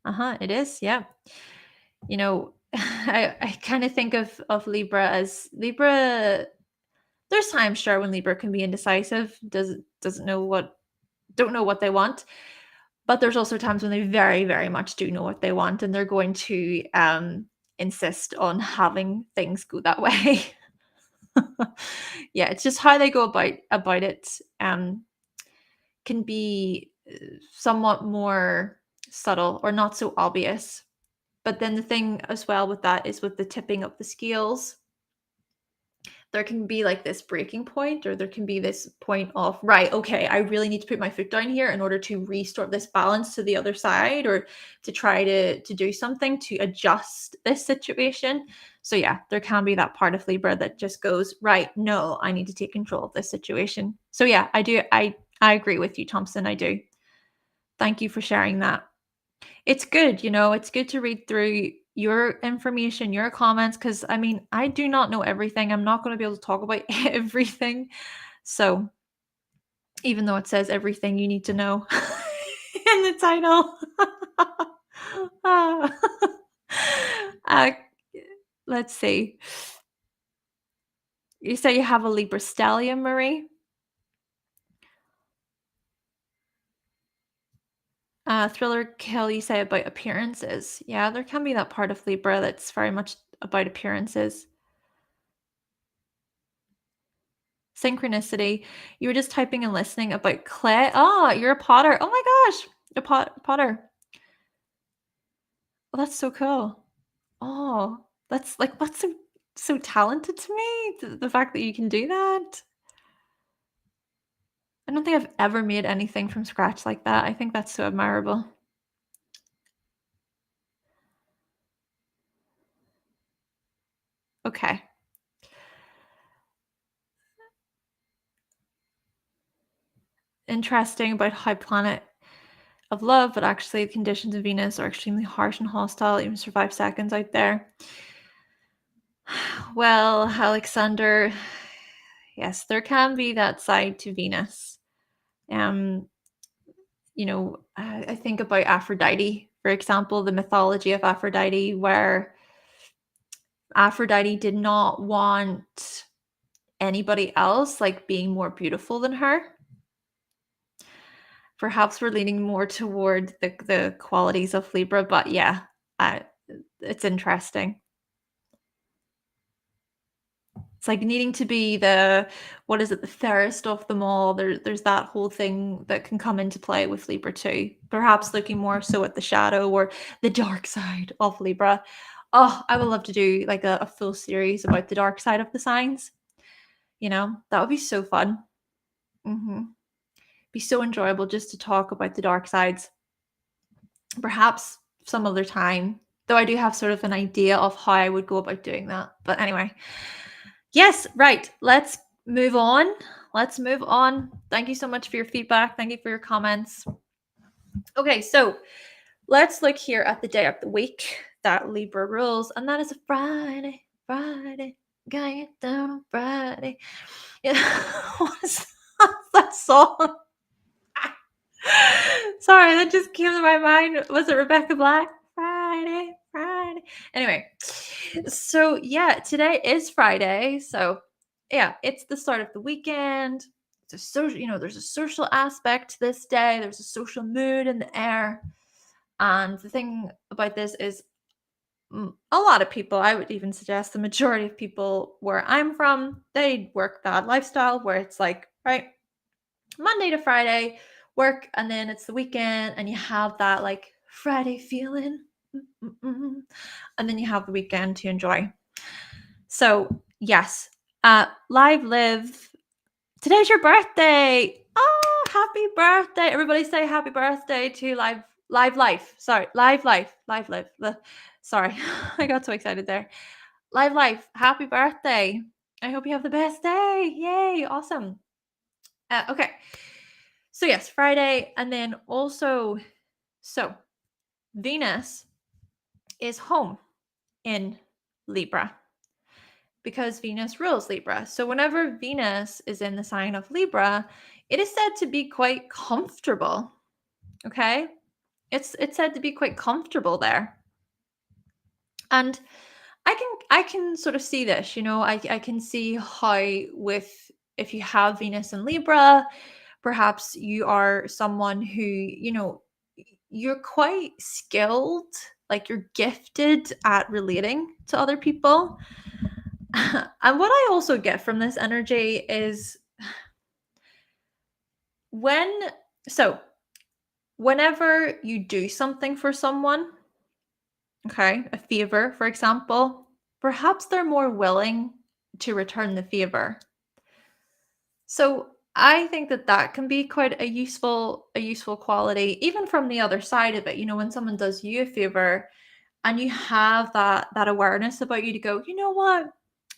Uh-huh. It is. Yeah. You know, I kind of think of Libra as Libra. There's times, sure, when Libra can be indecisive, doesn't know what don't know what they want. But there's also times when they very, very much do know what they want, and they're going to insist on having things go that way. Yeah, it's just how they go about it. Can be somewhat more subtle or not so obvious. But then the thing as well with that is with the tipping of the scales, there can be like this breaking point, or there can be this point of, right, okay, I really need to put my foot down here in order to restore this balance to the other side, or to try to do something to adjust this situation. So yeah, there can be that part of Libra that just goes, right, no, I need to take control of this situation. So yeah, I agree with you, Thompson. I do. Thank you for sharing that. It's good, it's good to read through your information, your comments, because I mean, I do not know everything. I'm not going to be able to talk about everything. So, even though it says everything you need to know in the title. uh, uh, let's see. You say you have a Libra stellium, Marie. Thriller kill, you say about appearances. Yeah, there can be that part of Libra that's very much about appearances. Synchronicity. You were just typing and listening about clay. Oh, you're a potter. Oh my gosh, a potter. Well, that's so cool. Oh, that's so talented to me. The fact that you can do that. I don't think I've ever made anything from scratch like that. I think that's so admirable. Okay. Interesting about how planet of love, but actually the conditions of Venus are extremely harsh and hostile, even survive seconds out there. Well, Alexander, yes, there can be that side to Venus. Um, I think about Aphrodite, for example, the mythology of Aphrodite, where Aphrodite did not want anybody else like being more beautiful than her. Perhaps we're leaning more toward the qualities of Libra, but yeah, it's interesting. It's like needing to be the fairest of them all. There's that whole thing that can come into play with Libra too. Perhaps looking more so at the shadow or the dark side of Libra. Oh, I would love to do like a full series about the dark side of the signs. That would be so fun. Be so enjoyable just to talk about the dark sides. Perhaps some other time, though I do have sort of an idea of how I would go about doing that. But anyway, yes, right. Let's move on. Thank you so much for your feedback. Thank you for your comments. Okay, so let's look here at the day of the week that Libra rules, and that is a Friday. Gotta get down on Friday. Yeah, what's that song? Sorry, that just came to my mind. Was it Rebecca Black? Friday. Anyway, so yeah, today is Friday. So yeah, it's the start of the weekend. It's a social, there's a social aspect to this day. There's a social mood in the air. And the thing about this is a lot of people, I would even suggest the majority of people where I'm from, they work that lifestyle where it's like, right, Monday to Friday, work, and then it's the weekend, and you have that like Friday feeling, and then you have the weekend to enjoy. So yes, live. Today's your birthday. Oh, happy birthday! Everybody say happy birthday to live life. Sorry, live life. Sorry, I got so excited there. Live life. Happy birthday! I hope you have the best day. Yay! Awesome. Okay. So yes, Friday, and then also, so Venus is home in Libra because Venus rules Libra. So whenever Venus is in the sign of Libra, it is said to be quite comfortable. Okay? It's said to be quite comfortable there. And I can sort of see this, I can see how if you have Venus in Libra, perhaps you are someone who, you're quite skilled, like you're gifted at relating to other people. And what I also get from this energy is whenever you do something for someone, okay, a favor, for example, perhaps they're more willing to return the favor. So I think that can be quite a useful quality, even from the other side of it. When someone does you a favor and you have that awareness about you to go, you know what?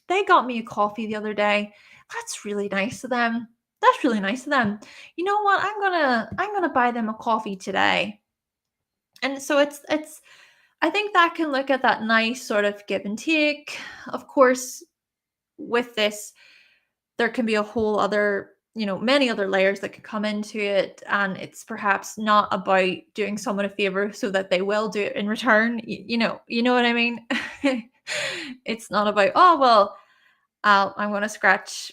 They got me a coffee the other day. That's really nice of them. You know what? I'm gonna buy them a coffee today. And so it's I think that can look at that nice sort of give and take. Of course, with this, there can be a whole other, many other layers that could come into it. And it's perhaps not about doing someone a favor so that they will do it in return. You know what I mean? It's not about, oh, well, I'm going to scratch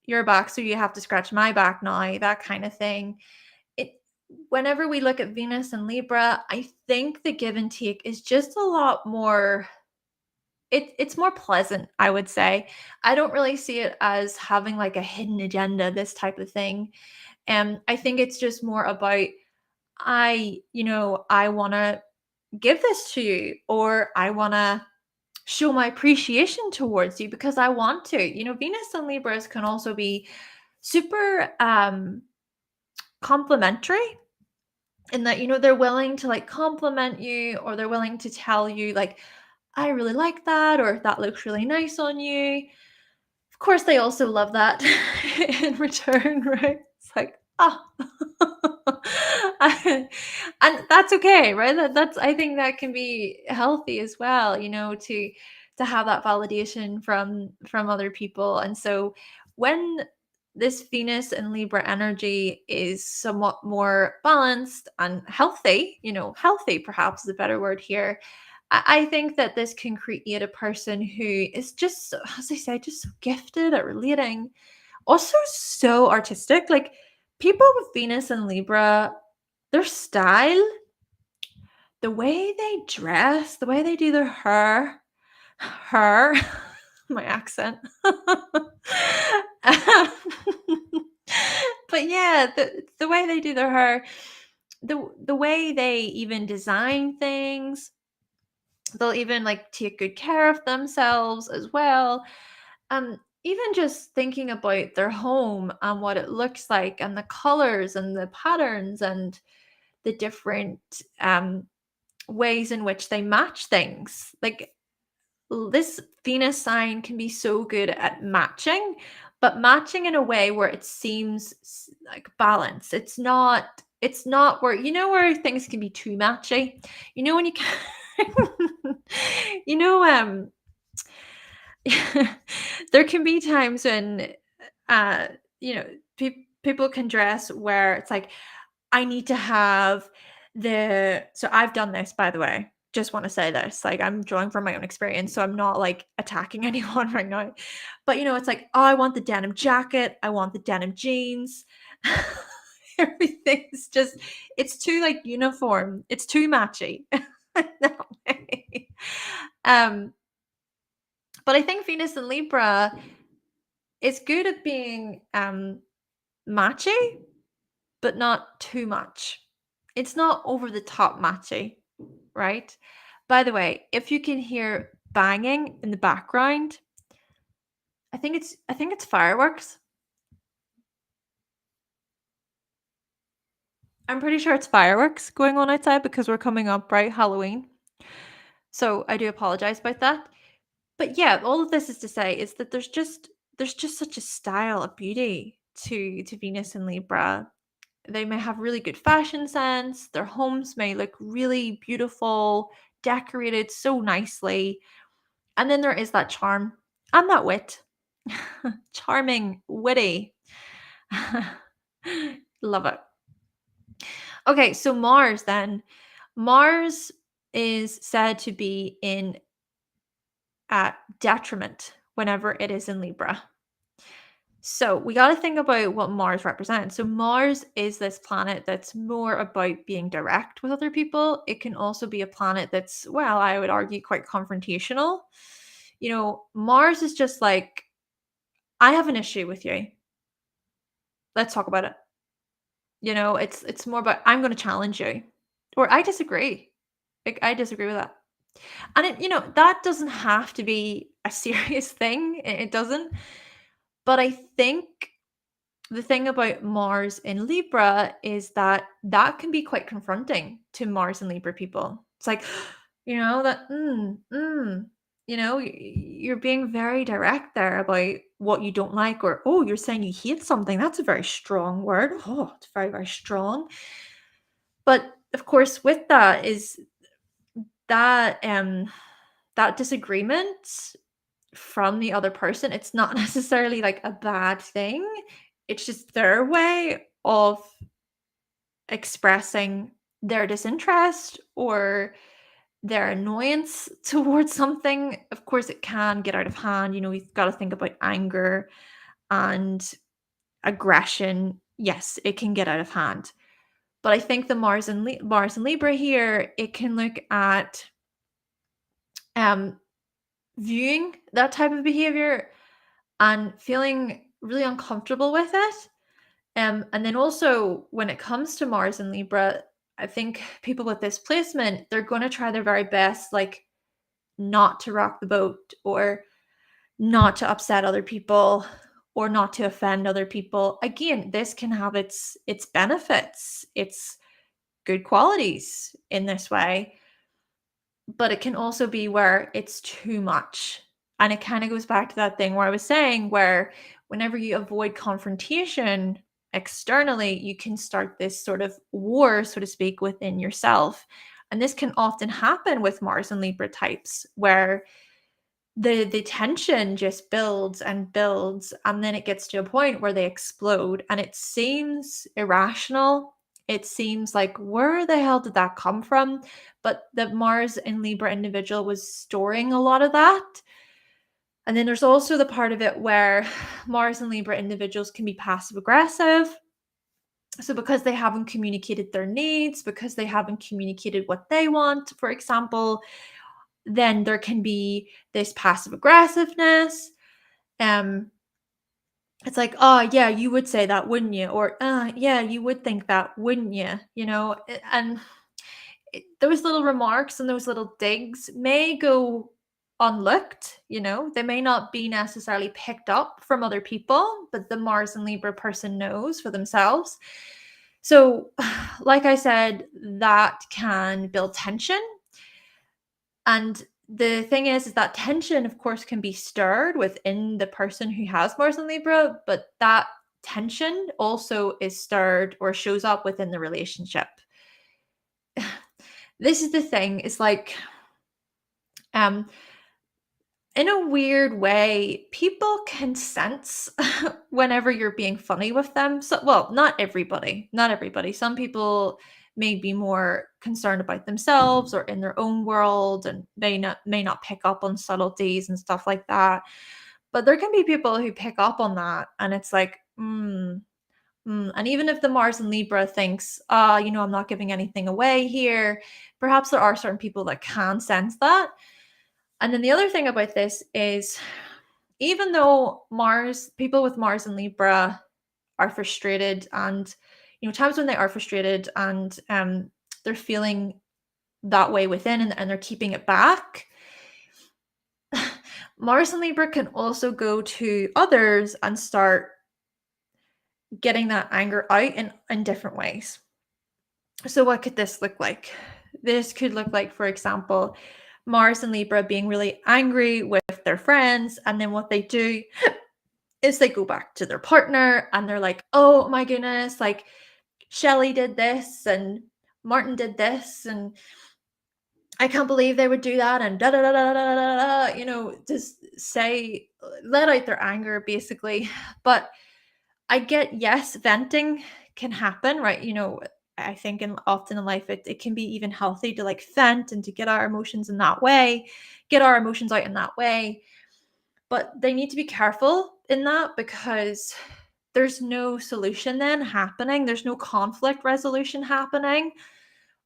your back, so you have to scratch my back now, that kind of thing. Whenever we look at Venus and Libra, I think the give and take is just a lot more, it's more pleasant, I would say. I don't really see it as having like a hidden agenda, this type of thing. I think it's just more about, I want to give this to you, or I want to show my appreciation towards you because I want to. Venus and Libras can also be super complimentary in that, they're willing to like compliment you, or they're willing to tell you like, I really like that, or that looks really nice on you. Of course, they also love that in return, right? It's like, oh, and that's okay, right? That's I think that can be healthy as well, to have that validation from other people. And so when this Venus and Libra energy is somewhat more balanced and healthy, healthy perhaps is a better word here. I think that this can create a person who is just, as I say, just so gifted at relating, also so artistic. Like people with Venus and Libra, their style, the way they dress, the way they do their hair, my accent. Um, but yeah, the way they do their hair, the way they even design things, they'll even like take good care of themselves as well. Even just thinking about their home and what it looks like and the colors and the patterns and the different ways in which they match things. Like this Venus sign can be so good at matching, but matching in a way where it seems like balanced. It's not where where things can be too matchy. You know when you can you know there can be times when uh you know people can dress where it's like I need to have so I've done this, by the way. Just want to say this. Like I'm drawing from my own experience, so I'm not like attacking anyone right now. But it's like, oh, I want the denim jacket, I want the denim jeans. Everything's just it's too like uniform. It's too matchy. That way. Um, but I think Venus and Libra is good at being matchy, but not too much. It's not over the top matchy, right? By the way, if you can hear banging in the background, I think it's fireworks. I'm pretty sure it's fireworks going on outside because we're coming up, right? Halloween. So I do apologize about that. But yeah, all of this is to say is that there's just such a style of beauty to Venus and Libra. They may have really good fashion sense. Their homes may look really beautiful, decorated so nicely. And then there is that charm and that wit. Charming, witty. Love it. Okay, so Mars then. Mars is said to be in detriment whenever it is in Libra. So we got to think about what Mars represents. So Mars is this planet that's more about being direct with other people. It can also be a planet that's, well, I would argue quite confrontational. Mars is just like, I have an issue with you. Let's talk about it. It's more about I'm going to challenge you, or I disagree. Like I disagree with that. And that doesn't have to be a serious thing. It doesn't. But I think the thing about Mars in Libra is that that can be quite confronting to Mars and Libra people. It's like, that, you're being very direct there about what you don't like, or, oh, you're saying you hate something. That's a very strong word. Oh, it's very, very strong. But of course, with that is that disagreement from the other person, it's not necessarily like a bad thing. It's just their way of expressing their disinterest or their annoyance towards something. Of course, it can get out of hand. We've got to think about anger and aggression. Yes, it can get out of hand. But I think the Mars and Libra here, it can look at um viewing that type of behavior and feeling really uncomfortable with it. And then also when it comes to Mars and Libra, I think people with this placement, they're going to try their very best, like not to rock the boat or not to upset other people or not to offend other people. Again, this can have its benefits, its good qualities in this way, but it can also be where it's too much. And it kind of goes back to that thing where I was saying, where whenever you avoid confrontation externally, you can start this sort of war, so to speak, within yourself. And this can often happen with Mars and Libra types, where the tension just builds and builds, and then it gets to a point where they explode, and it seems irrational. it seems like, where the hell did that come from? But the Mars in Libra individual was storing a lot of that. And then there's also the part of it where Mars and Libra individuals can be passive aggressive. So, because they haven't communicated their needs, because they haven't communicated what they want, for example, then there can be this passive aggressiveness. Um, it's like, oh, yeah, you would say that, wouldn't you? Or, yeah, you would think that, wouldn't you? And those little remarks and those little digs may go unlooked. They may not be necessarily picked up from other people, but the Mars and Libra person knows for themselves. So, like I said, that can build tension. And the thing is that tension, of course, can be stirred within the person who has Mars and Libra, but that tension also is stirred or shows up within the relationship. This is the thing, it's like, um, in a weird way, people can sense whenever you're being funny with them. So, well, not everybody, not everybody. Some people may be more concerned about themselves or in their own world, and may not pick up on subtleties and stuff like that. But there can be people who pick up on that, and it's like, and even if the Mars and Libra thinks, I'm not giving anything away here, perhaps there are certain people that can sense that. And then the other thing about this is, even though people with Mars and Libra are frustrated, and times when they are frustrated and they're feeling that way within, and they're keeping it back, Mars and Libra can also go to others and start getting that anger out in different ways. So what could this look like? This could look like, for example, Mars and Libra being really angry with their friends, and then what they do is they go back to their partner and they're like, oh my goodness, like Shelley did this and Martin did this, and I can't believe they would do that, and da da da da da da da, just let out their anger basically. But I get, yes, venting can happen, right? I think often in life it can be even healthy to like vent and to get our emotions in that way, get our emotions out in that way. But they need to be careful in that, because there's no solution then happening. There's no conflict resolution happening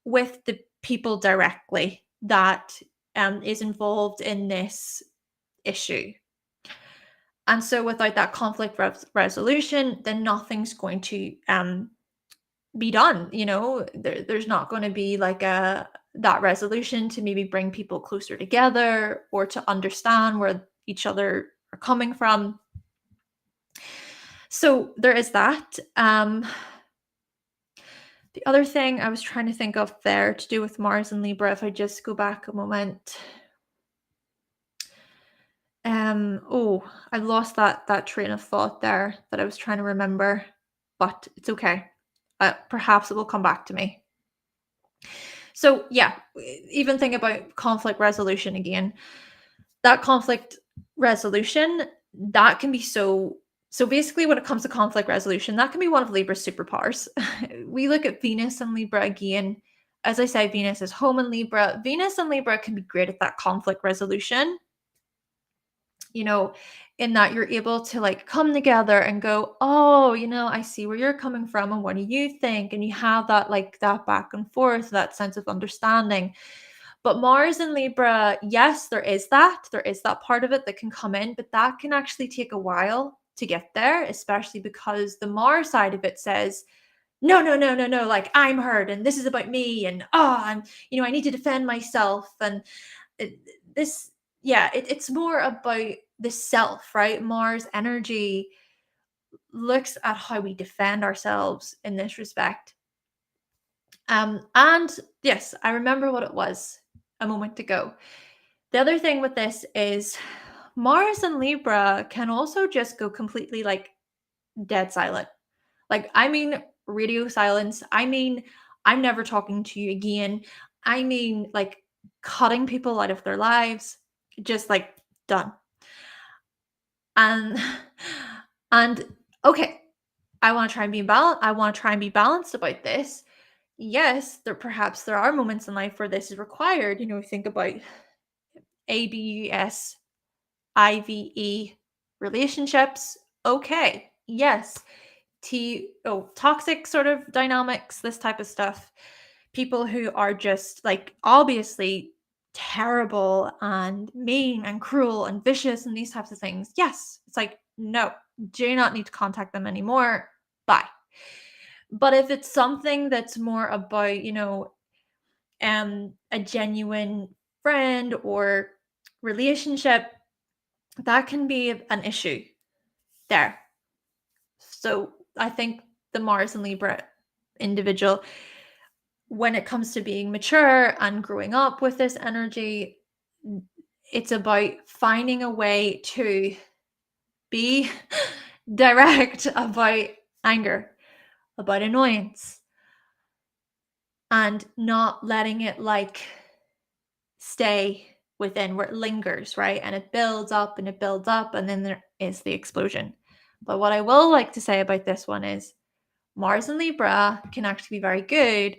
with the people directly that is involved in this issue. And so without that conflict resolution, then nothing's going to be done. There's not going to be like that resolution to maybe bring people closer together or to understand where each other are coming from. So there is that. The other thing I was trying to think of there to do with Mars and Libra, if I just go back a moment. I lost that train of thought there that I was trying to remember, but it's okay. Perhaps it will come back to me. So yeah, even think about conflict resolution again. That conflict resolution, that can be so basically when it comes to conflict resolution, that can be one of Libra's superpowers. We look at Venus and Libra again. As I say, Venus is home in Libra. Venus and Libra can be great at that conflict resolution. In that you're able to like come together and go, oh, I see where you're coming from and what do you think? And you have that like that back and forth, that sense of understanding. But Mars and Libra, yes, there is that part of it that can come in, but that can actually take a while to get there, especially because the Mars side of it says, no, no, no, no, no, like I'm hurt and this is about me, and I need to defend myself. And this, yeah, it's more about the self, right? Mars energy looks at how we defend ourselves in this respect. And yes, I remember what it was a moment ago. The other thing with this is Mars and Libra can also just go completely like dead silent. Like, I mean, radio silence. I mean, I'm never talking to you again. I mean, like cutting people out of their lives, just like done. And and okay, I want to try and be balanced about this. yes, perhaps there are moments in life where this is required. Think about ABUS, IVE relationships. Okay, yes. Toxic sort of dynamics, this type of stuff. People who are just like obviously terrible and mean and cruel and vicious and these types of things. Yes, it's like, no, do not need to contact them anymore. Bye. But if it's something that's more about, a genuine friend or relationship, that can be an issue there. So I think the Mars and Libra individual, when it comes to being mature and growing up with this energy, it's about finding a way to be direct about anger, about annoyance, and not letting it like stay within where it lingers, right? And it builds up and it builds up, and then there is the explosion. But what I will like to say about this one is Mars and Libra can actually be very good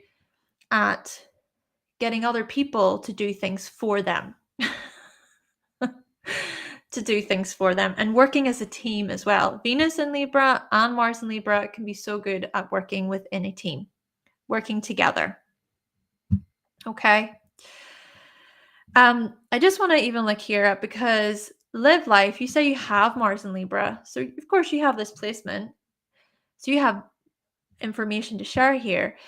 at getting other people to do things for them. To do things for them and working as a team as well. Venus in Libra and Mars in Libra can be so good at working within a team, working together. Okay. I just want to even look here because live life, you say you have Mars in Libra. So of course you have this placement. So you have information to share here.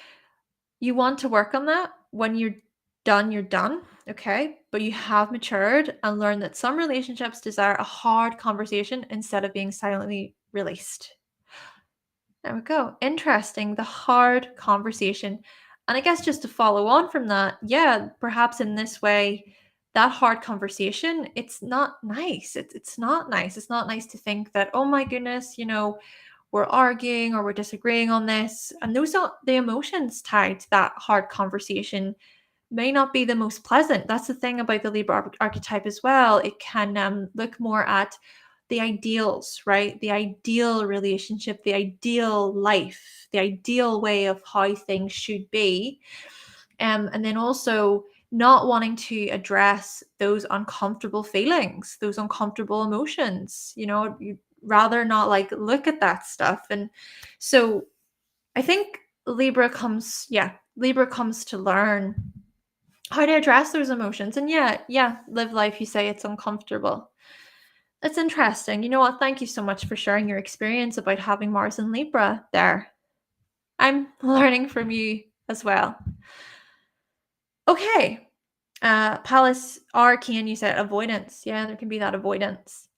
You want to work on that. When you're done, you're done. Okay. But you have matured and learned that some relationships desire a hard conversation instead of being silently released. There we go. Interesting. The hard conversation. And I guess just to follow on from that, yeah, perhaps in this way, that hard conversation, it's not nice. It's not nice. It's not nice to think that, oh my goodness, we're arguing or we're disagreeing on this. And those are the emotions tied to that hard conversation may not be the most pleasant. That's the thing about the Libra archetype as well. It can look more at the ideals, right? The ideal relationship, the ideal life, the ideal way of how things should be. And then also not wanting to address those uncomfortable feelings, those uncomfortable emotions. You'd rather not like look at that stuff. And so I think Libra comes to learn how to address those emotions. And live life, you say it's uncomfortable. That's interesting. You know what? Thank you so much for sharing your experience about having Mars and Libra there. I'm learning from you as well. Okay. Palace Arcane, you said avoidance. Yeah, there can be that avoidance.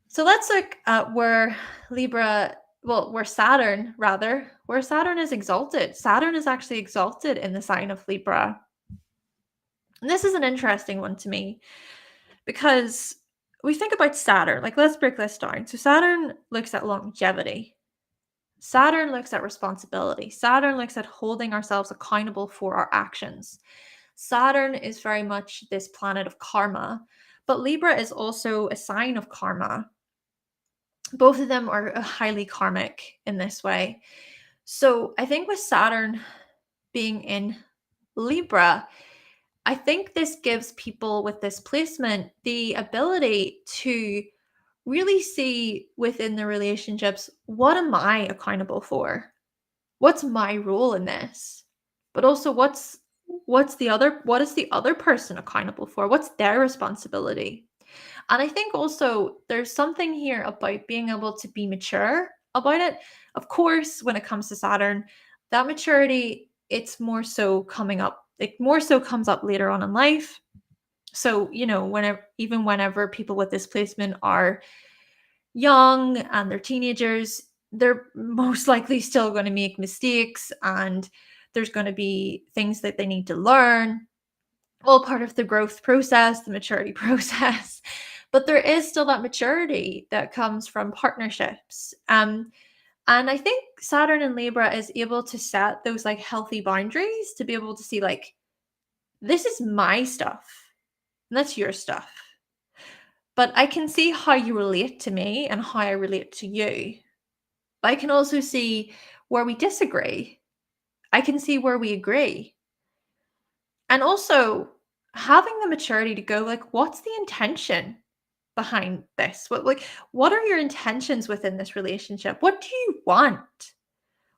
So let's look at where Saturn is exalted. Saturn is actually exalted in the sign of Libra. And this is an interesting one to me because we think about Saturn. Like, let's break this down. So Saturn looks at longevity. Saturn looks at responsibility. Saturn looks at holding ourselves accountable for our actions. Saturn is very much this planet of karma, but Libra is also a sign of karma. Both of them are highly karmic in this way. So I think with Saturn being in Libra, I think this gives people with this placement the ability to really see within the relationships, what am I accountable for? What's my role in this? But also what is the other person accountable for? What's their responsibility? And I think also there's something here about being able to be mature about it. Of course, when it comes to Saturn, that maturity, it's more so coming up. It more so comes up later on in life. So, whenever people with this placement are young and they're teenagers, they're most likely still going to make mistakes and there's going to be things that they need to learn, all part of the growth process, the maturity process. But there is still that maturity that comes from partnerships. And I think Saturn in Libra is able to set those like healthy boundaries to be able to see like, this is my stuff and that's your stuff. But I can see how you relate to me and how I relate to you. But I can also see where we disagree. I can see where we agree. And also having the maturity to go like, what's the intention behind this? What are your intentions within this relationship? What do you want?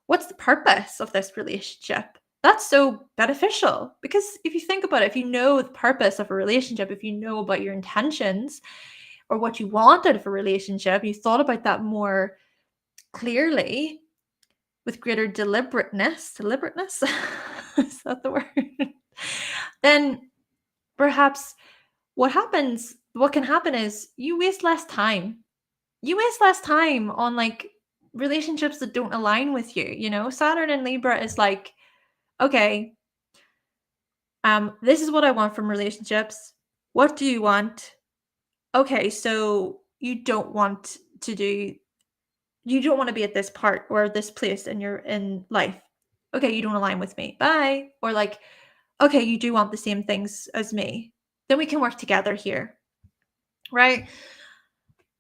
What's the purpose of this relationship? That's so beneficial because if you think about it, if you know the purpose of a relationship, if you know about your intentions or what you want out of a relationship, you thought about that more clearly with greater deliberateness, is that the word? Then perhaps what can happen is you waste less time. You waste less time on like relationships that don't align with you, you know? Saturn in Libra is like, okay, this is what I want from relationships. What do you want? Okay, so you don't want to be at this part or this place in your in life. Okay, you don't align with me. Bye. Or like, okay, you do want the same things as me. Then we can work together here. Right?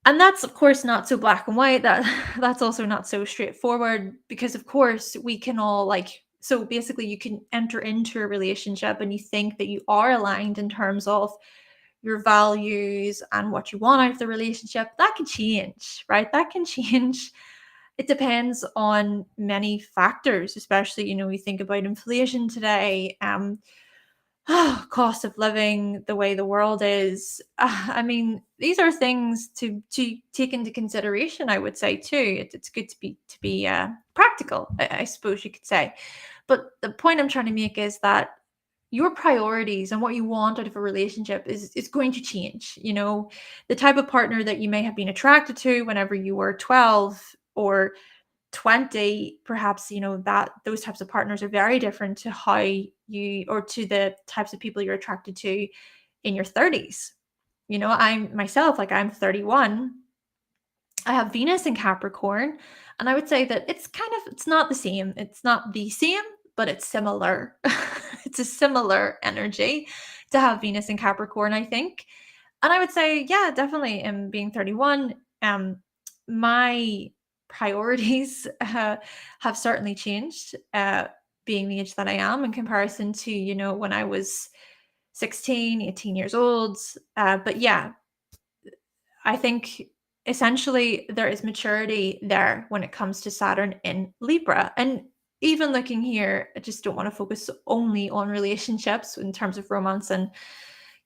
And that's of course not so black and white. That's also not so straightforward because of course we can all like so basically you can enter into a relationship and you think that you are aligned in terms of your values and what you want out of the relationship. That can change, right? That can change. It depends on many factors, especially, you know, we think about inflation today, cost of living, the way the world is. I mean, these are things to take into consideration. I would say too. It's good to be practical, I suppose you could say. But the point I'm trying to make is that your priorities and what you want out of a relationship is going to change. You know, the type of partner that you may have been attracted to whenever you were 12 or 20, perhaps, you know, that those types of partners are very different to how you or to the types of people you're attracted to in your 30s. You know, I'm myself, like I'm 31. I have Venus in Capricorn, and I would say that it's not the same. It's not the same, but it's similar. It's a similar energy to have Venus in Capricorn, I think. And I would say, yeah, definitely in being 31, my priorities have certainly changed, being the age that I am in comparison to, you know, when I was 16, 18 years old. But yeah, I think essentially there is maturity there when it comes to Saturn in Libra. And even looking here, I just don't want to focus only on relationships in terms of romance and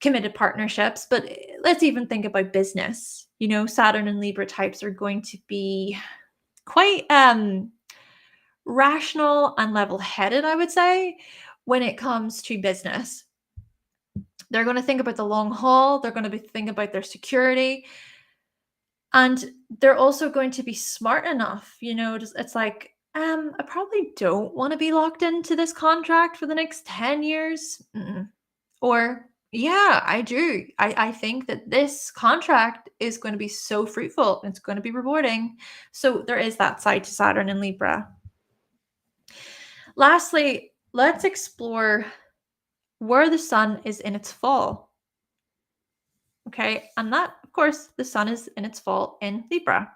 committed partnerships, but let's even think about business. You know, Saturn and Libra types are going to be quite rational and level-headed, I would say, when it comes to business. They're going to think about the long haul, they're going to be thinking about their security, and they're also going to be smart enough, you know, just it's like, I probably don't want to be locked into this contract for the next 10 years. Mm-mm. Or, yeah, I do. I think that this contract is going to be so fruitful. It's going to be rewarding. So there is that side to Saturn and Libra. Lastly, let's explore where the sun is in its fall. Okay. And that, of course, the sun is in its fall in Libra.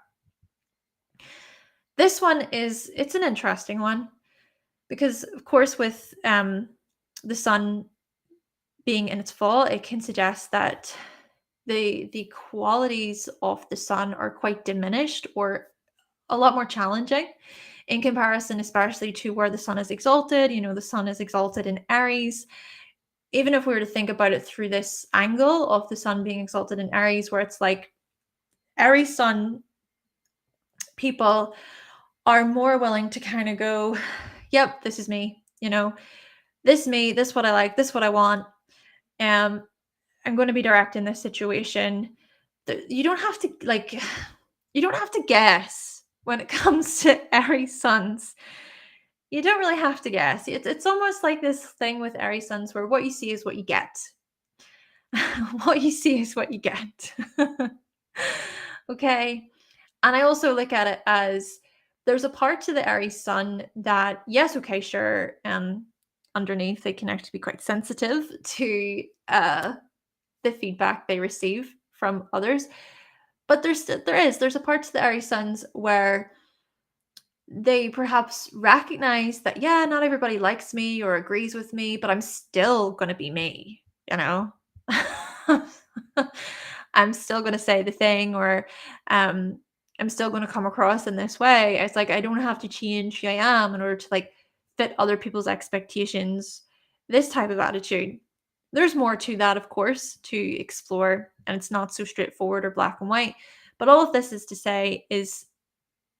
This one it's an interesting one because, of course, with the sun being in its fall, it can suggest that the qualities of the sun are quite diminished or a lot more challenging in comparison, especially to where the sun is exalted. You know, the sun is exalted in Aries. Even if we were to think about it through this angle of the sun being exalted in Aries, where it's like Aries sun people are more willing to kind of go, yep, this is me, you know, this what I like, this what I want. I'm going to be direct in this situation. You don't have to like, you don't have to guess when it comes to Aries suns. You don't really have to guess. It's almost like this thing with Aries suns where what you see is what you get. What you see is what you get. Okay. And I also look at it as there's a part to the Aries sun that, yes, okay, sure. Underneath, they can actually be quite sensitive to the feedback they receive from others. But there's a part to the Aries suns where they perhaps recognize that, yeah, not everybody likes me or agrees with me, but I'm still going to be me, you know? I'm still going to say the thing, or um, I'm still going to come across in this way. It's like I don't have to change who I am in order to like fit other people's expectations. This type of attitude. There's more to that, of course, to explore, and it's not so straightforward or black and white. But all of this is to say is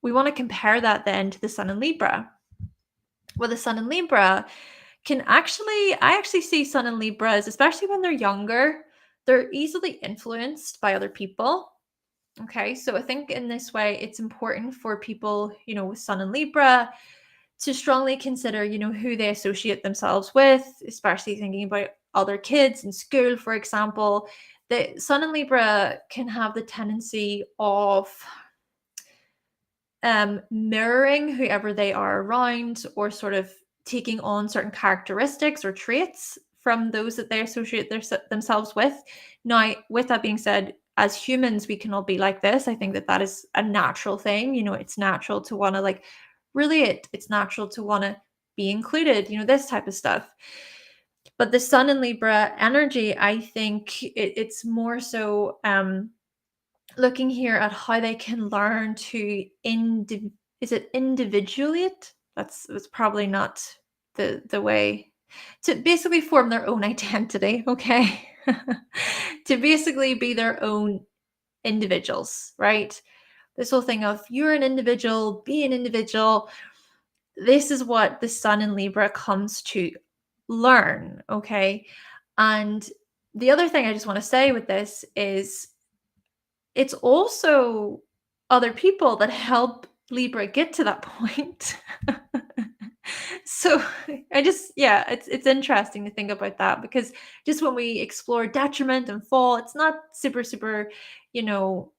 we want to compare that then to the sun in Libra. Well, the sun in Libra I actually see sun in Libras, especially when they're younger, they're easily influenced by other people. Okay, so I think in this way, it's important for people, with sun in Libra to strongly consider, who they associate themselves with, especially thinking about other kids in school, for example. The sun in Libra can have the tendency of mirroring whoever they are around, or sort of taking on certain characteristics or traits from those that they associate themselves with. Now, with that being said, as humans, we can all be like this. I think that that is a natural thing. It's natural to want to like relate. It's natural to want to be included, this type of stuff. But the sun in Libra energy, I think it's more so looking here at how they can learn to is it individuate? That's probably not the way to basically form their own identity, okay? To basically be their own individuals, right? This whole thing of you're an individual, be an individual. This is what the sun in Libra comes to learn, okay? And the other thing I just want to say with this is it's also other people that help Libra get to that point. So yeah, it's interesting to think about that, because just when we explore detriment and fall, it's not super, you know,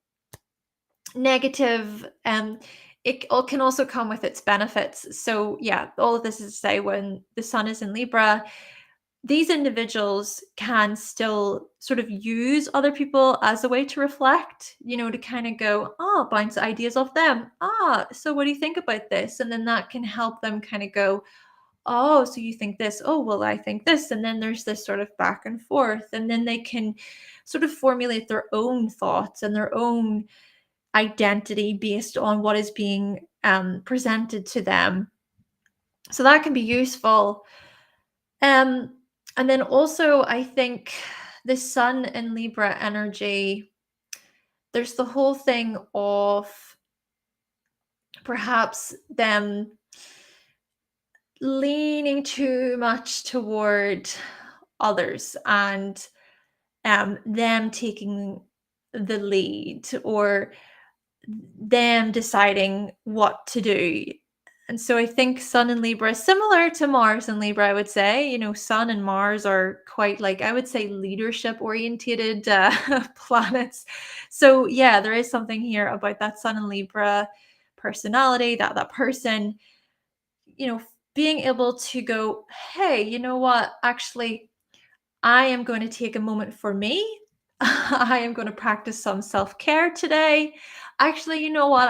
negative. Can also come with its benefits. So yeah, all of this is to say, when the sun is in Libra, these individuals can still sort of use other people as a way to reflect, to kind of go, oh, bounce ideas off them. So what do you think about this? And then that can help them kind of go, oh, so you think this? Oh, well, I think this. And then there's this sort of back and forth. And then they can sort of formulate their own thoughts and their own identity based on what is being presented to them. So that can be useful. Um, and then also, I think the sun and Libra energy, there's the whole thing of perhaps them leaning too much toward others, and them taking the lead, or them deciding what to do. And so I think Sun and Libra is similar to Mars and Libra, I would say. Sun and Mars are quite, like, I would say, leadership orientated planets. So yeah, there is something here about that Sun and Libra personality, that person, being able to go, hey, you know what? Actually, I am going to take a moment for me. I am going to practice some self-care today. Actually, you know what?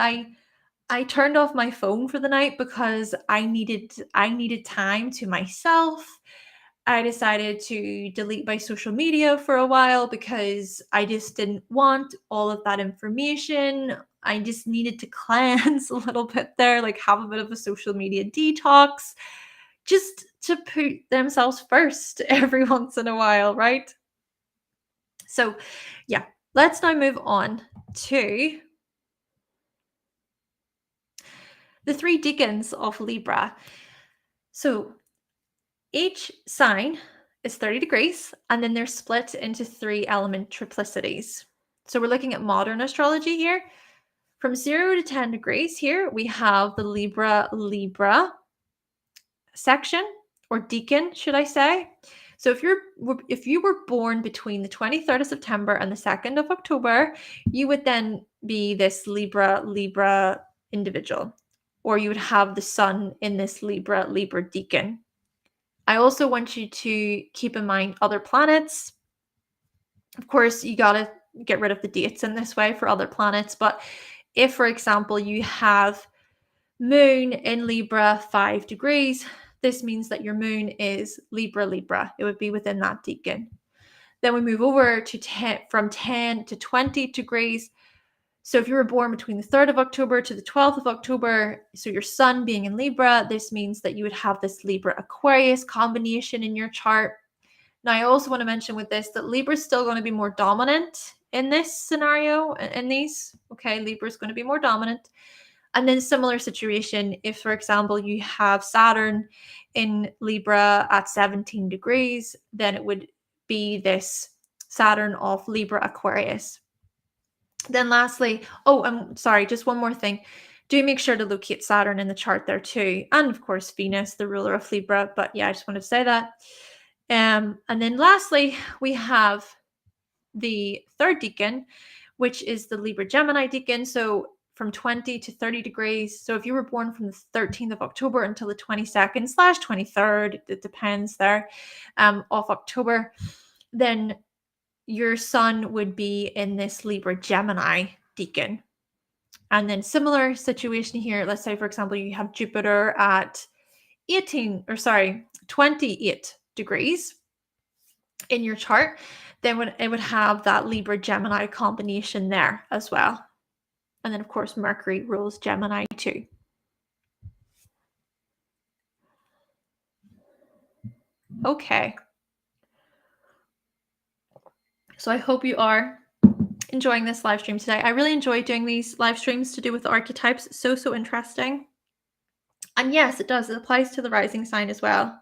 I turned off my phone for the night because I needed time to myself. I decided to delete my social media for a while because I just didn't want all of that information. I just needed to cleanse a little bit there, like have a bit of a social media detox, just to put themselves first every once in a while, right? So, yeah, let's now move on to the 3 decans of Libra. So, each sign is 30 degrees, and then they're split into 3 element triplicities. So, we're looking at modern astrology here. From 0 to 10 degrees here, we have the Libra section, or decan, should I say. So if you were born between the 23rd of September and the 2nd of October, you would then be this Libra individual, or you would have the sun in this Libra decan. I also want you to keep in mind other planets. Of course, you got to get rid of the dates in this way for other planets, but if, for example, you have Moon in Libra, 5 degrees. This means that your moon is Libra, Libra. It would be within that decan. Then we move over to from 10 to 20 degrees. So if you were born between the 3rd of October to the 12th of October, so your sun being in Libra, this means that you would have this Libra Aquarius combination in your chart. Now, I also want to mention with this that Libra is still going to be more dominant in this scenario, in these. Okay, Libra is going to be more dominant. And then similar situation, if, for example, you have Saturn in Libra at 17 degrees, then it would be this Saturn of Libra Aquarius. Then lastly, I'm sorry, just one more thing. Do make sure to locate Saturn in the chart there too. And of course, Venus, the ruler of Libra. But yeah, I just wanted to say that. And then lastly, we have the third decan, which is the Libra Gemini decan. So from 20 to 30 degrees. So if you were born from the 13th of October until the 22nd/23rd, it depends there, of October, then your sun would be in this Libra Gemini decan. And then similar situation here. Let's say, for example, you have Jupiter at 28 degrees in your chart, then it would have that Libra Gemini combination there as well. And then, of course, Mercury rules Gemini too. Okay. So I hope you are enjoying this live stream today. I really enjoy doing these live streams to do with the archetypes. So interesting. And yes, it does. It applies to the rising sign as well.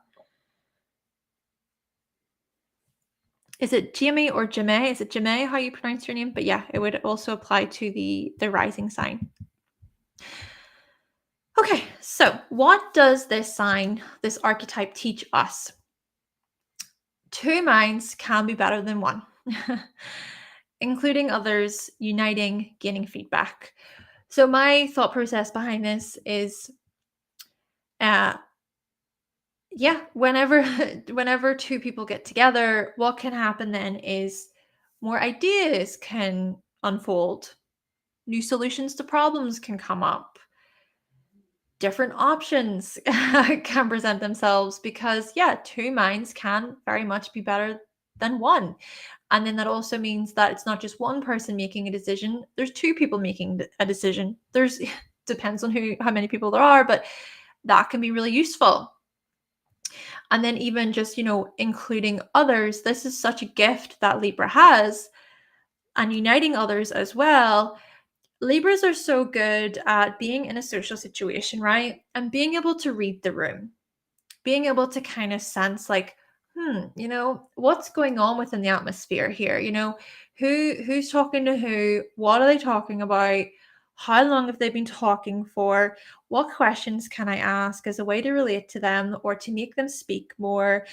Is it Jimmy or Jimmy? Is it Jimmy how you pronounce your name? But yeah, it would also apply to the rising sign. Okay, so what does this sign, this archetype, teach us? Two minds can be better than one, including others, uniting, gaining feedback. So my thought process behind this is, whenever two people get together, what can happen then is more ideas can unfold, new solutions to problems can come up, different options can present themselves, because two minds can very much be better than one. And then that also means that it's not just one person making a decision, there's two people making a decision. There's depends on how many people there are, but that can be really useful. And then even just, including others, this is such a gift that Libra has, and uniting others as well. Libras are so good at being in a social situation, right? And being able to read the room, being able to kind of sense like, what's going on within the atmosphere here? Who's talking to who? What are they talking about? How long have they been talking for? What questions can I ask as a way to relate to them or to make them speak more?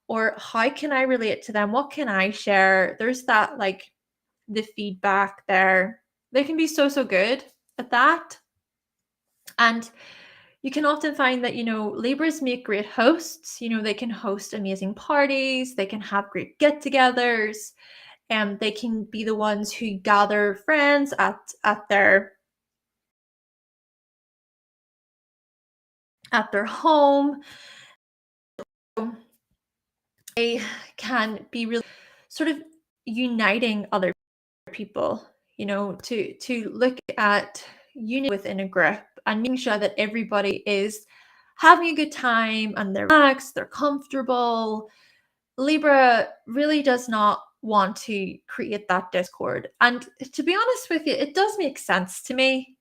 Or how can I relate to them? What can I share? There's that, like, the feedback there. They can be so good at that. And you can often find that, Libras make great hosts. They can host amazing parties. They can have great get-togethers. And they can be the ones who gather friends at their home. They can be really sort of uniting other people, to look at unity within a group and making sure that everybody is having a good time and they're relaxed, they're comfortable. Libra really does not want to create that discord. And to be honest with you, it does make sense to me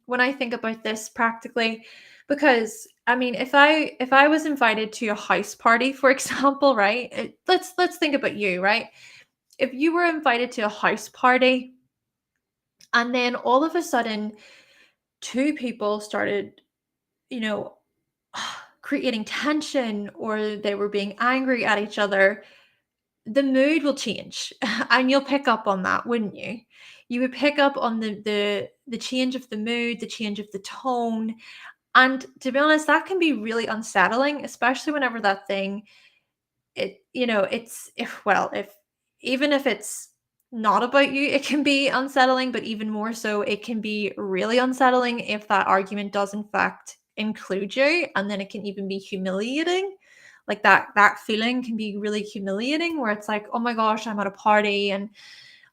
when I think about this practically, because I mean, if I was invited to a house party, for example, right? Let's think about you, right? If you were invited to a house party and then all of a sudden two people started, creating tension, or they were being angry at each other, the mood will change. And you'll pick up on that, wouldn't you? You would pick up on the change of the mood, the change of the tone. And to be honest, that can be really unsettling, especially whenever that thing, it's, if even if it's not about you, it can be unsettling, but even more so, it can be really unsettling if that argument does in fact include you, and then it can even be humiliating. Like that feeling can be really humiliating where it's like, "Oh my gosh, I'm at a party and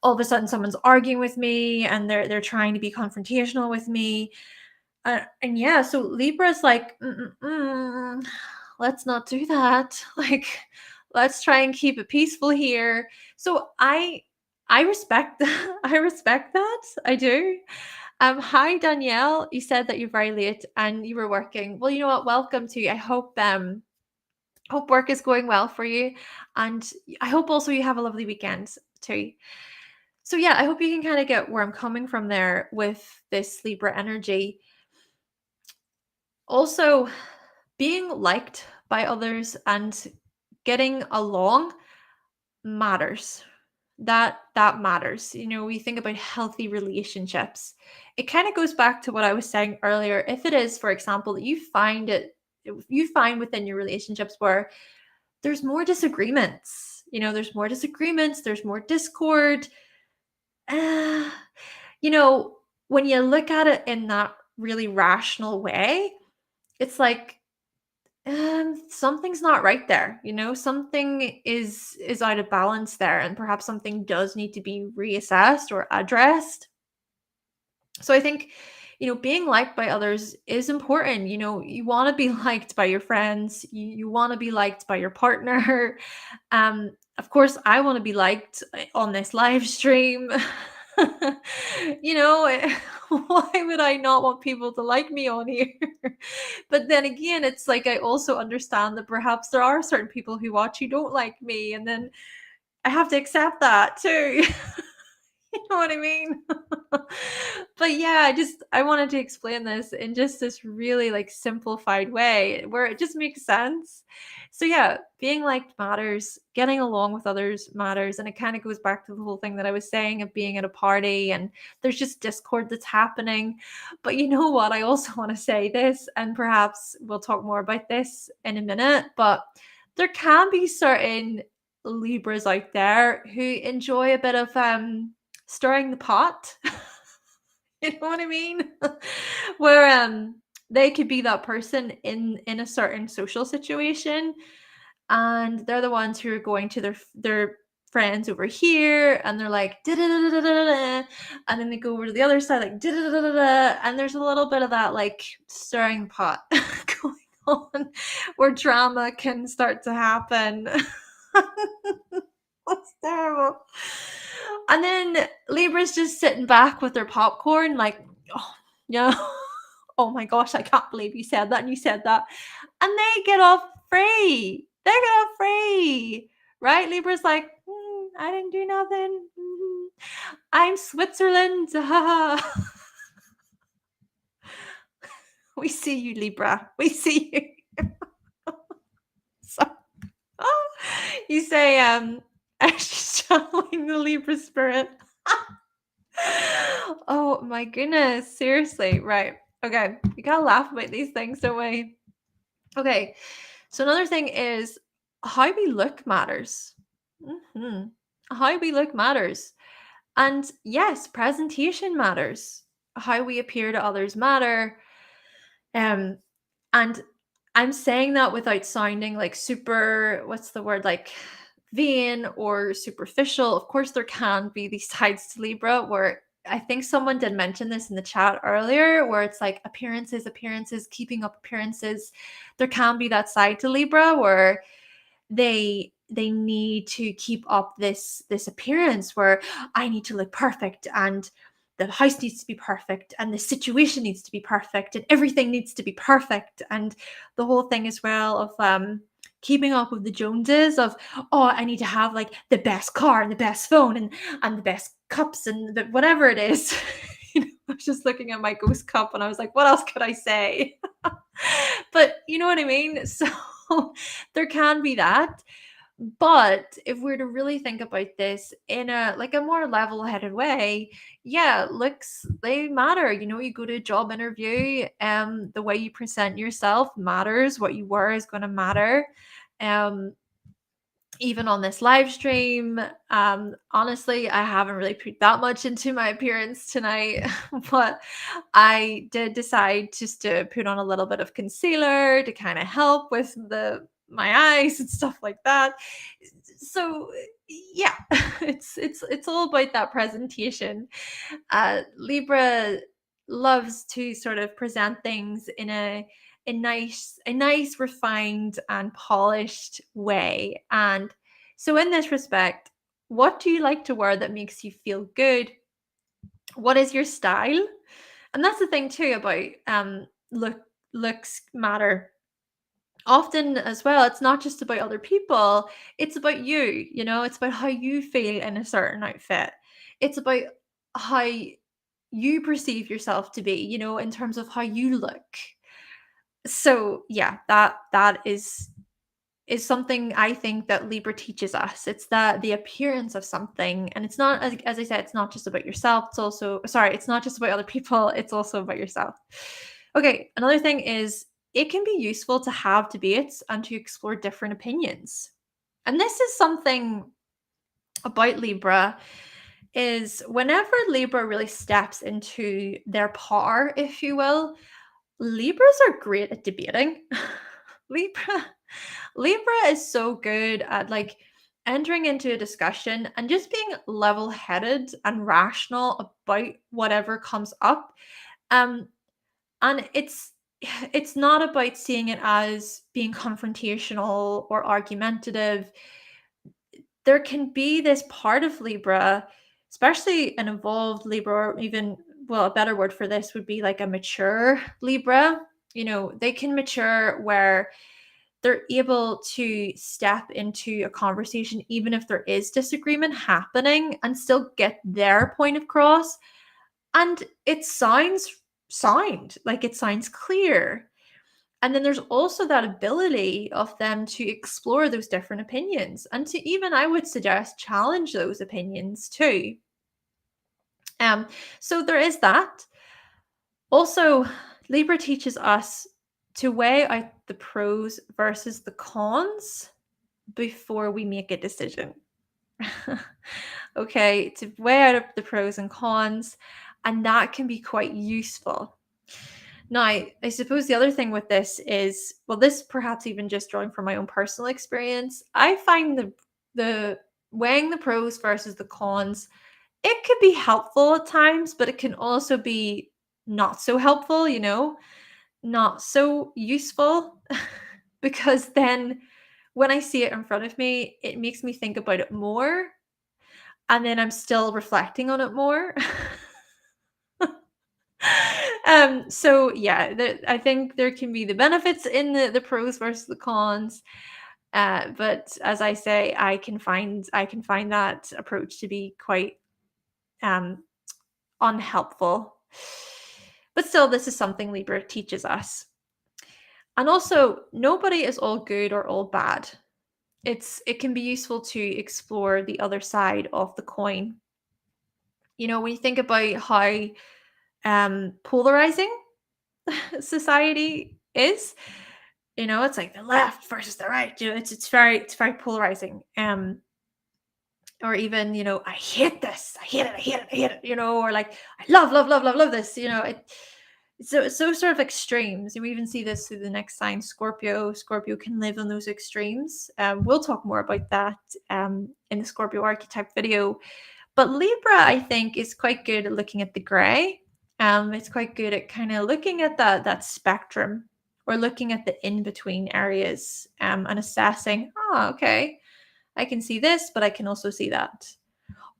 all of a sudden someone's arguing with me and they're trying to be confrontational with me." And yeah, so Libra's like, let's not do that. Like, let's try and keep it peaceful here. So I respect I respect that. I do. Hi Danielle. You said that you're very late and you were working. Well, you know what? Welcome to you. I hope work is going well for you. And I hope also you have a lovely weekend too. So yeah, I hope you can kind of get where I'm coming from there with this Libra energy. Also, being liked by others and getting along matters. That matters. You know, we think about healthy relationships. It kind of goes back to what I was saying earlier. If it is, for example, that you find within your relationships where there's more disagreements, there's more discord. uh, you know, when you look at it in that really rational way, it's like, something's not right there. Something is out of balance there, and perhaps something does need to be reassessed or addressed. So I think, being liked by others is important. You want to be liked by your friends, you want to be liked by your partner. Of course, I want to be liked on this live stream. you know, why would I not want people to like me on here? But then again, it's like I also understand that perhaps there are certain people who watch who don't like me, and then I have to accept that too. You know what I mean? But yeah, I wanted to explain this in just this really like simplified way where it just makes sense. So yeah, being liked matters, getting along with others matters, and it kind of goes back to the whole thing that I was saying of being at a party and there's just discord that's happening. But you know what? I also want to say this, and perhaps we'll talk more about this in a minute, but there can be certain Libras out there who enjoy a bit of stirring the pot. You know what I mean? Where they could be that person in a certain social situation, and they're the ones who are going to their friends over here, and they're like da da da da da da, and then they go over to the other side like da da da da da, and there's a little bit of that like stirring the pot going on, where drama can start to happen. That's terrible. And then Libra's just sitting back with their popcorn, like, oh, yeah. Oh my gosh, I can't believe you said that and you said that. And they get off free. They get off free. Right? Libra's like, I didn't do nothing. I'm Switzerland. We see you, Libra. We see you. So, you say, I'm just channeling the Libra spirit. Oh my goodness. Seriously. Right. Okay. We gotta laugh about these things, don't we? Okay. So another thing is how we look matters. How we look matters. And yes, presentation matters. How we appear to others matter. And I'm saying that without sounding like super, what's the word, like vain or superficial. Of course, there can be these sides to Libra where I think someone did mention this in the chat earlier, where it's like appearances, keeping up appearances. There can be that side to Libra where they need to keep up this appearance where I need to look perfect, and the house needs to be perfect, and the situation needs to be perfect, and everything needs to be perfect, and the whole thing as well of keeping up with the Joneses of, oh, I need to have like the best car and the best phone and the best cups and whatever it is. I was just looking at my ghost cup and I was like, what else could I say? But you know what I mean? So there can be that. But if we're to really think about this in a more level-headed way, yeah, looks, they matter. You go to a job interview, the way you present yourself matters. What you wear is going to matter. Um, even on this live stream. Honestly, I haven't really put that much into my appearance tonight, but I did decide just to put on a little bit of concealer to kind of help with my eyes and stuff like that. So yeah, it's all about that presentation. Libra loves to sort of present things in a nice, refined and polished way. And so in this respect, what do you like to wear that makes you feel good? What is your style? And that's the thing too about looks matter often as well. It's not just about other people, it's about you. It's about how you feel in a certain outfit. It's about how you perceive yourself to be, in terms of how you look. So yeah, that is something I think that Libra teaches us. It's that the appearance of something, and it's not, as I said, it's not just about yourself. It's not just about other people. It's also about yourself. Okay, another thing is it can be useful to have debates and to explore different opinions. And this is something about Libra, is whenever Libra really steps into their power, if you will, Libras are great at debating. Libra Libra is so good at like entering into a discussion and just being level-headed and rational about whatever comes up. Um and it's not about seeing it as being confrontational or argumentative. There can be this part of Libra, especially an evolved Libra, or even, well, a better word for this would be like a mature Libra. They can mature where they're able to step into a conversation, even if there is disagreement happening, and still get their point across. And it sounds sound like it sounds clear. And then there's also that ability of them to explore those different opinions and to even, I would suggest, challenge those opinions too. So there is that. Also, Libra teaches us to weigh out the pros versus the cons before we make a decision. Okay, to weigh out the pros and cons, and that can be quite useful. Now, I suppose the other thing with this is, well, this perhaps even just drawing from my own personal experience, I find the weighing the pros versus the cons, it could be helpful at times, but it can also be not so helpful, not so useful. Because then when I see it in front of me, it makes me think about it more. And then I'm still reflecting on it more. So yeah, I think there can be the benefits in the pros versus the cons. But as I say, I can find that approach to be quite unhelpful. But still, this is something Libra teaches us. And also, nobody is all good or all bad. It can be useful to explore the other side of the coin. When you think about how polarizing society is, it's like the left versus the right. It's very polarizing. Or even, I hate this, I hate it, I hate it, I hate it, or like I love this. It's so sort of extremes. And we even see this through the next sign, Scorpio. Scorpio can live on those extremes. We'll talk more about that in the Scorpio archetype video. But Libra, I think, is quite good at looking at the gray. It's quite good at kind of looking at that spectrum, or looking at the in-between areas, and assessing, okay, I can see this, but I can also see that.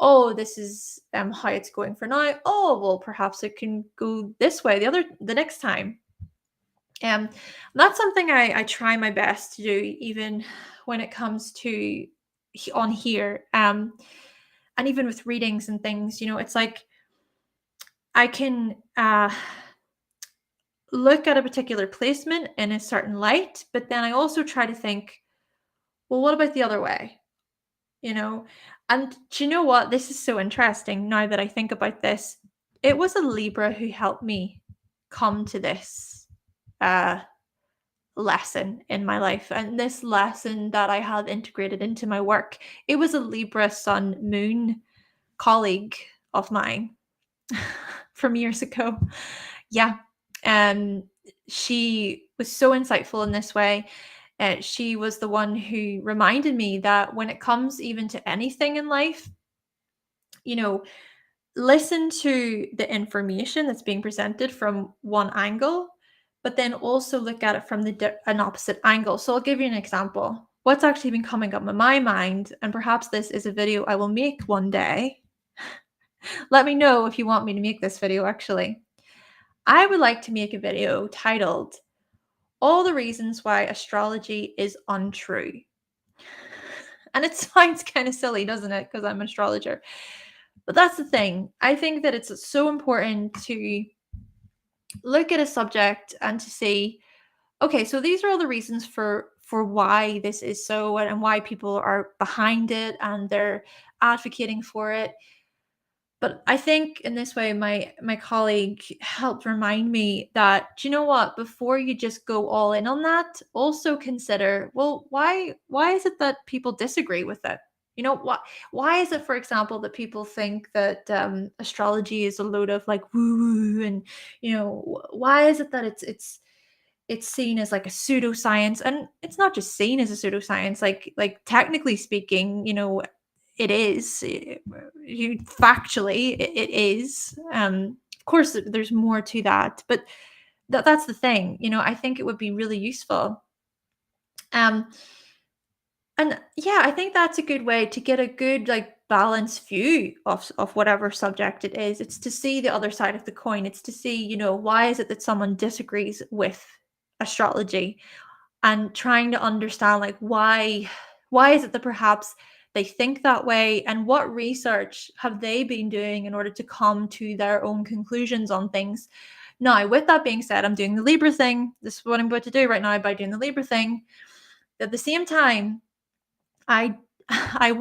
Oh, this is how it's going for now. Oh, well, perhaps it can go this way the next time. That's something I try my best to do, even when it comes to on here. And even with readings and things, it's like I can look at a particular placement in a certain light, but then I also try to think, well, what about the other way? And do you know what? This is so interesting now that I think about this. It was a Libra who helped me come to this uh lesson in my life, and this lesson that I have integrated into my work. It was a Libra Sun Moon colleague of mine from years ago. Yeah. Um, she was so insightful in this way. She was the one who reminded me that when it comes even to anything in life, you know, listen to the information that's being presented from one angle, but then also look at it from an opposite angle. So I'll give you an example. What's actually been coming up in my mind, and perhaps this is a video I will make one day. Let me know if you want me to make this video, actually. I would like to make a video titled All the Reasons Why Astrology is Untrue. And it sounds kind of silly, doesn't it? Because I'm an astrologer. But that's the thing. I think that it's so important to look at a subject and to see, okay, so these are all the reasons for why this is so, and why people are behind it and they're advocating for it. But I think in this way, my colleague helped remind me that, do you know what? Before you just go all in on that, also consider, well, why is it that people disagree with it? You know, why is it, for example, that people think that astrology is a load of like woo woo, and why is it that it's seen as like a pseudoscience? And it's not just seen as a pseudoscience, like technically speaking, it is. Factually, it is. Of course, there's more to that, but that's the thing. I think it would be really useful. Um, and yeah, I think that's a good way to get a good, like, balanced view of whatever subject it is. It's to see the other side of the coin. It's to see, why is it that someone disagrees with astrology, and trying to understand, like, why is it that perhaps they think that way, and what research have they been doing in order to come to their own conclusions on things. Now, with that being said, I'm doing the Libra thing. This is what I'm about to do right now by doing the Libra thing. At the same time, I I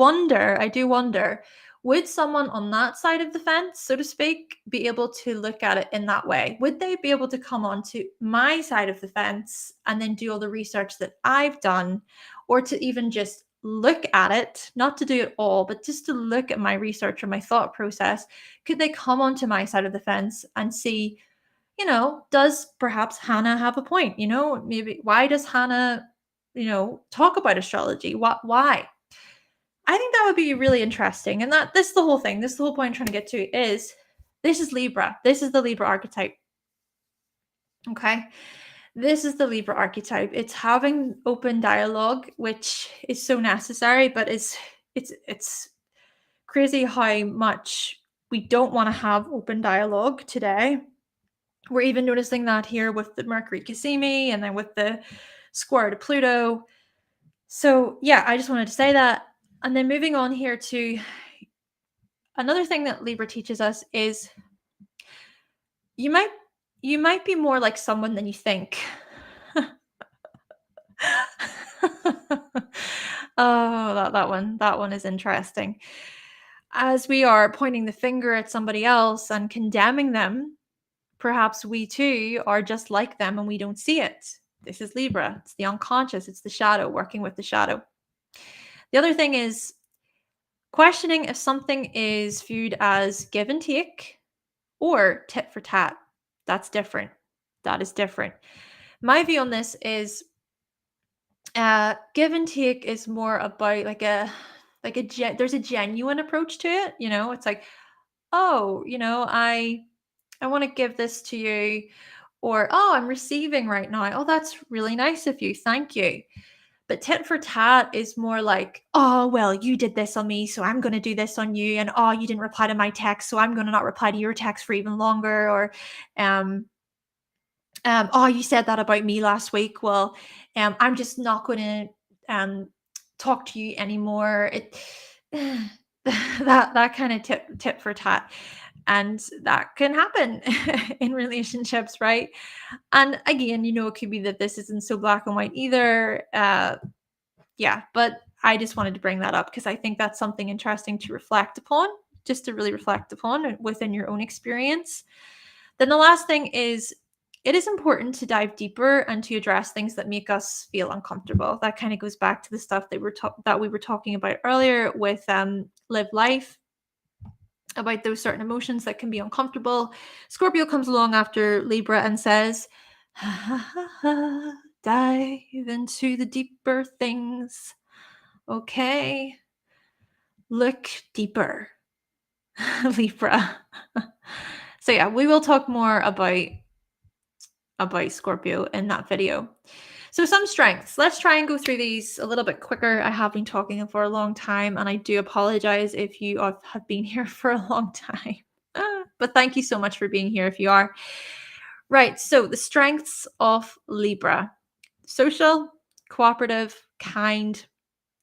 do wonder, would someone on that side of the fence, so to speak, be able to look at it in that way? Would they be able to come onto my side of the fence and then do all the research that I've done, or to even just look at it, not to do it all, but just to look at my research or my thought process? Could they come onto my side of the fence and see, does perhaps Hannah have a point? Maybe why does Hannah, talk about astrology? Why? I think that would be really interesting. And this is the whole thing. This is the whole point I'm trying to get to is, this is Libra. This is the Libra archetype. Okay. This is the Libra archetype. It's having open dialogue, which is so necessary, but it's crazy how much we don't want to have open dialogue today. We're even noticing that here with the Mercury Cassimi, and then with the square to Pluto. So yeah, I just wanted to say that. And then moving on here to another thing that Libra teaches us is, you might be more like someone than you think. Oh, that one is interesting. As we are pointing the finger at somebody else and condemning them, perhaps we too are just like them and we don't see it. This is Libra. It's the unconscious. It's the shadow, working with the shadow. The other thing is questioning if something is viewed as give and take or tit for tat. That's different. That is different. My view on this is, give and take is more about there's a genuine approach to it. It's like, oh, I want to give this to you, or oh, I'm receiving right now. Oh, that's really nice of you. Thank you. But tit for tat is more like, oh, well, you did this on me, so I'm going to do this on you. And oh, you didn't reply to my text, so I'm going to not reply to your text for even longer. Or, oh, you said that about me last week. Well, I'm just not going to talk to you anymore. That kind of tit for tat. And that can happen in relationships, right? And again, it could be that this isn't so black and white either. Yeah, but I just wanted to bring that up because I think that's something interesting to reflect upon, just to really reflect upon within your own experience. Then the last thing is, it is important to dive deeper and to address things that make us feel uncomfortable. That kind of goes back to the stuff that we were talking about earlier with live life, about those certain emotions that can be uncomfortable. Scorpio comes along after Libra and says, dive into the deeper things. Okay, look deeper, Libra. So yeah, we will talk more about Scorpio in that video. So some strengths. Let's try and go through these a little bit quicker. I have been talking for a long time, and I do apologize if you have been here for a long time. But thank you so much for being here if you are. Right, so the strengths of Libra. Social, cooperative, kind.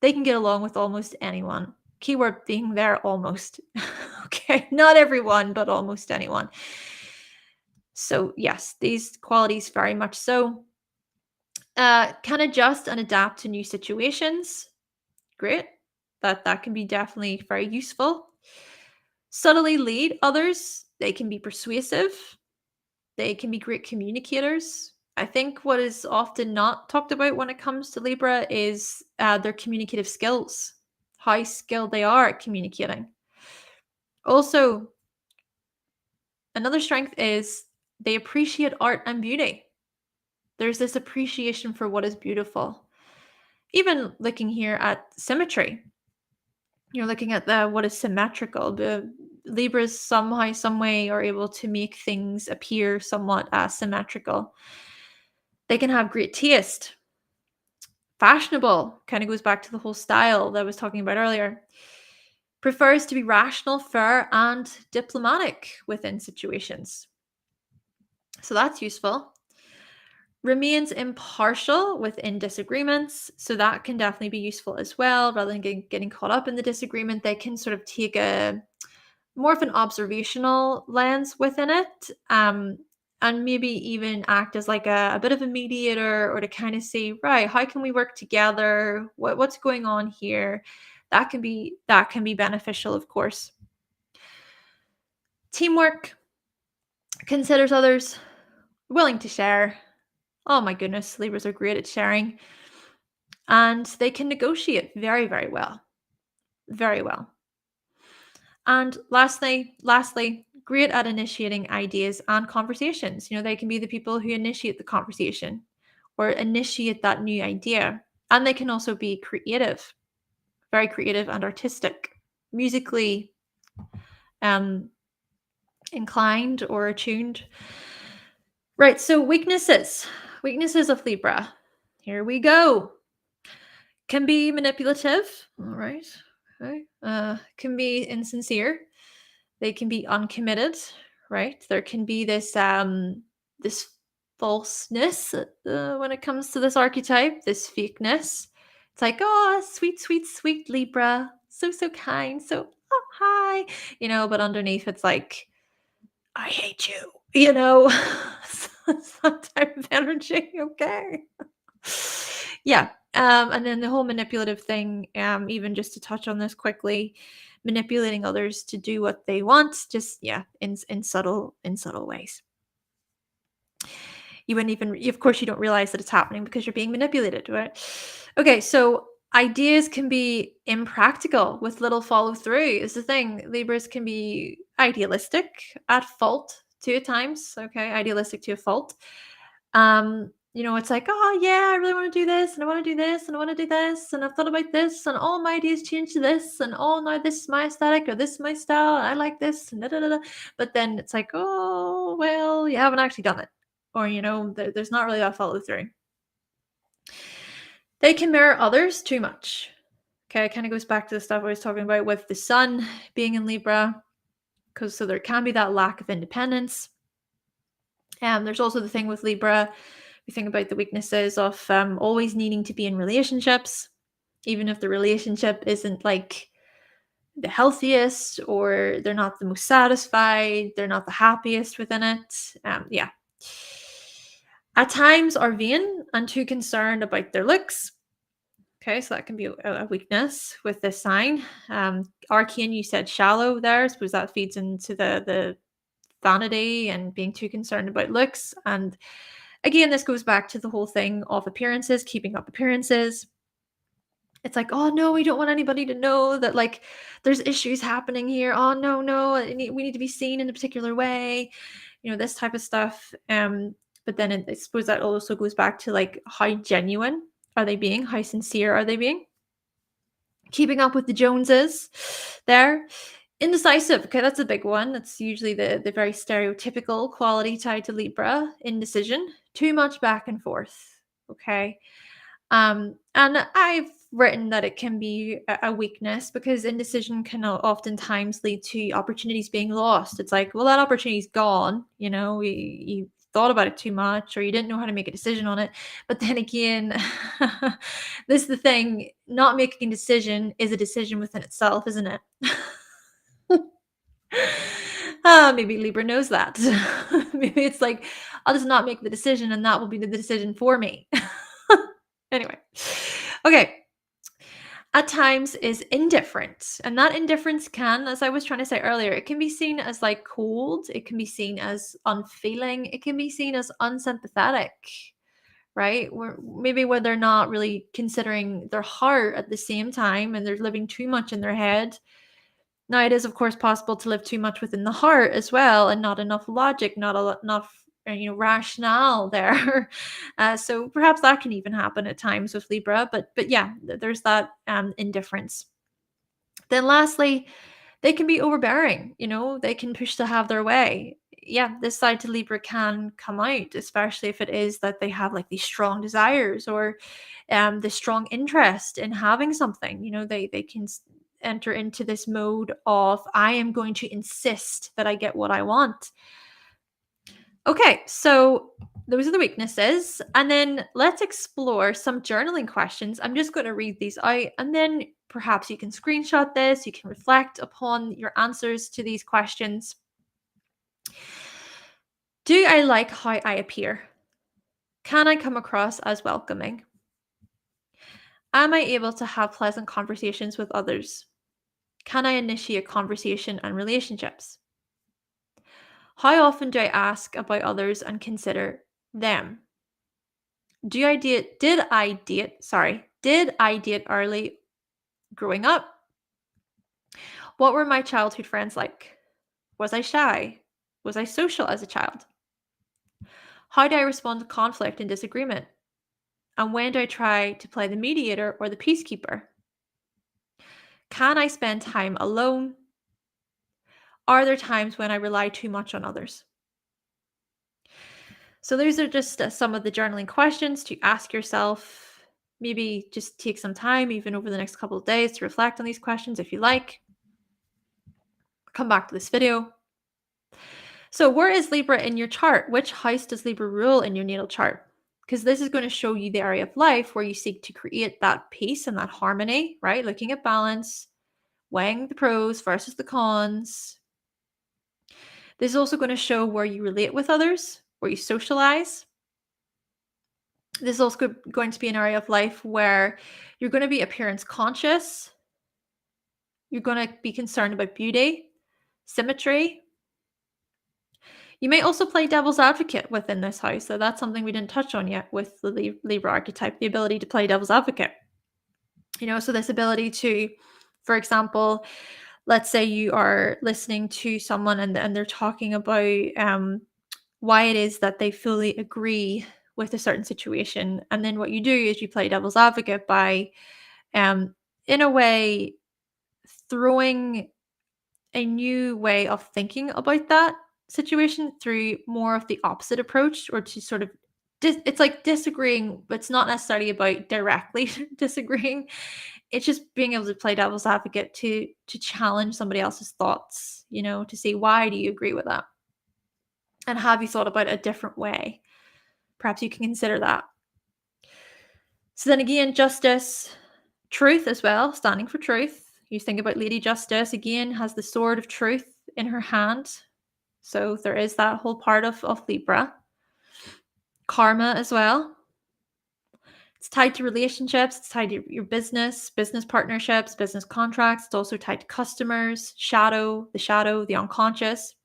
They can get along with almost anyone. Keyword being there, almost. Okay, not everyone, but almost anyone. So yes, these qualities very much so. Can adjust and adapt to new situations. Great. That can be definitely very useful. Subtly lead others. They can be persuasive. They can be great communicators. I think what is often not talked about when it comes to Libra is their communicative skills, how skilled they are at communicating. Also, another strength is they appreciate art and beauty. There's this appreciation for what is beautiful. Even looking here at symmetry, you're looking at what is symmetrical. The Libras somehow, some way are able to make things appear somewhat symmetrical. They can have great taste. Fashionable kind of goes back to the whole style that I was talking about earlier. Prefers to be rational, fair, and diplomatic within situations. So that's useful. Remains impartial within disagreements. So that can definitely be useful as well. Rather than getting caught up in the disagreement, they can sort of take a more of an observational lens within it. And maybe even act as like a bit of a mediator, or to kind of say, right, how can we work together? What's going on here? That can be beneficial, of course. Teamwork, considers others, willing to share. Oh my goodness, Libras are great at sharing. And they can negotiate very, very well. Very well. And lastly, great at initiating ideas and conversations. They can be the people who initiate the conversation or initiate that new idea. And they can also be creative, very creative and artistic, musically inclined or attuned. Right, so weaknesses of Libra. Here we go. Can be manipulative, all right. Okay. Can be insincere. They can be uncommitted, right? There can be this this falseness when it comes to this archetype, this fakeness. It's like, oh, sweet, sweet, sweet Libra, so kind, so oh, hi, but underneath it's like, I hate you, some type of energy. Okay. Yeah. And then the whole manipulative thing, even just to touch on this quickly, manipulating others to do what they want, just in subtle ways. You wouldn't even, of course, you don't realize that it's happening because you're being manipulated, right? Okay, so ideas can be impractical with little follow through. Is the thing. Libras can be idealistic at fault too at times. Okay, idealistic to a fault. It's like, oh yeah, I really want to do this, and I want to do this, and I want to do this, and I've thought about this, and all my ideas change to this, and oh no, this is my aesthetic, or this is my style, and I like this, and da da da. But then it's like, oh well, you haven't actually done it, or there's not really that follow through. They can mirror others too much. Okay, it kind of goes back to the stuff I was talking about with the sun being in Libra, because so there can be that lack of independence. There's also the thing with Libra. We think about the weaknesses of always needing to be in relationships, even if the relationship isn't like the healthiest, or they're not the most satisfied, they're not the happiest within it. At times are vain and too concerned about their looks. Okay, so that can be a weakness with this sign. Arcane, you said shallow there. I suppose that feeds into the vanity and being too concerned about looks. And again, this goes back to the whole thing of appearances, keeping up appearances. It's like, "Oh, no, we don't want anybody to know that, like, there's issues happening here. Oh, no, no, we need to be seen in a particular way," this type of stuff. But then I suppose that also goes back to, like, how genuine are they being? How sincere are they being? Keeping up with the Joneses there. Indecisive. Okay, that's a big one. That's usually the very stereotypical quality tied to Libra. Indecision. Too much back and forth. Okay. And I've written that it can be a weakness because indecision can oftentimes lead to opportunities being lost. It's like, well, that opportunity's gone. You thought about it too much, or you didn't know how to make a decision on it. But then again, this is the thing: not making a decision is a decision within itself, isn't it? Maybe Libra knows that. Maybe it's like, I'll just not make the decision, and that will be the decision for me. Anyway, okay. At times is indifferent. And that indifference can, as I was trying to say earlier, it can be seen as like cold. It can be seen as unfeeling. It can be seen as unsympathetic, right? Where they're not really considering their heart at the same time and they're living too much in their head. Now, it is, of course, possible to live too much within the heart as well, and not enough logic, enough, rationale there. So perhaps that can even happen at times with Libra. But yeah, there's that indifference. Then, lastly, they can be overbearing. They can push to have their way. Yeah, this side to Libra can come out, especially if it is that they have like these strong desires or this strong interest in having something. They can enter into this mode of, I am going to insist that I get what I want. Okay, so those are the weaknesses. And then let's explore some journaling questions. I'm just going to read these out, and then perhaps you can screenshot this. You can reflect upon your answers to these questions. Do I like how I appear? Can I come across as welcoming? Am I able to have pleasant conversations with others? Can I initiate conversation and relationships? How often do I ask about others and consider them? Did I date early growing up? What were my childhood friends like? Was I shy? Was I social as a child? How do I respond to conflict and disagreement? And when do I try to play the mediator or the peacekeeper? Can I spend time alone? Are there times when I rely too much on others? So those are just some of the journaling questions to ask yourself. Maybe just take some time, even over the next couple of days, to reflect on these questions if you like. Come back to this video. So where is Libra in your chart? Which house does Libra rule in your natal chart? Because this is going to show you the area of life where you seek to create that peace and that harmony, right? Looking at balance, weighing the pros versus the cons. This is also going to show where you relate with others, where you socialize. This is also going to be an area of life where you're going to be appearance conscious. You're going to be concerned about beauty, symmetry. You may also play devil's advocate within this house. So that's something we didn't touch on yet with the Libra archetype, the ability to play devil's advocate. So this ability to, for example, let's say you are listening to someone and they're talking about why it is that they fully agree with a certain situation. And then what you do is you play devil's advocate by, in a way, throwing a new way of thinking about that situation through more of the opposite approach, or to sort of it's like disagreeing, but it's not necessarily about directly disagreeing. It's just being able to play devil's advocate to challenge somebody else's thoughts, to say, why do you agree with that? And have you thought about a different way? Perhaps you can consider that. So then again, justice, truth as well, standing for truth. You think about Lady Justice, again, has the sword of truth in her hand. So there is that whole part of Libra. Karma as well. It's tied to relationships. It's tied to your business partnerships, business contracts. It's also tied to customers, the shadow, the unconscious.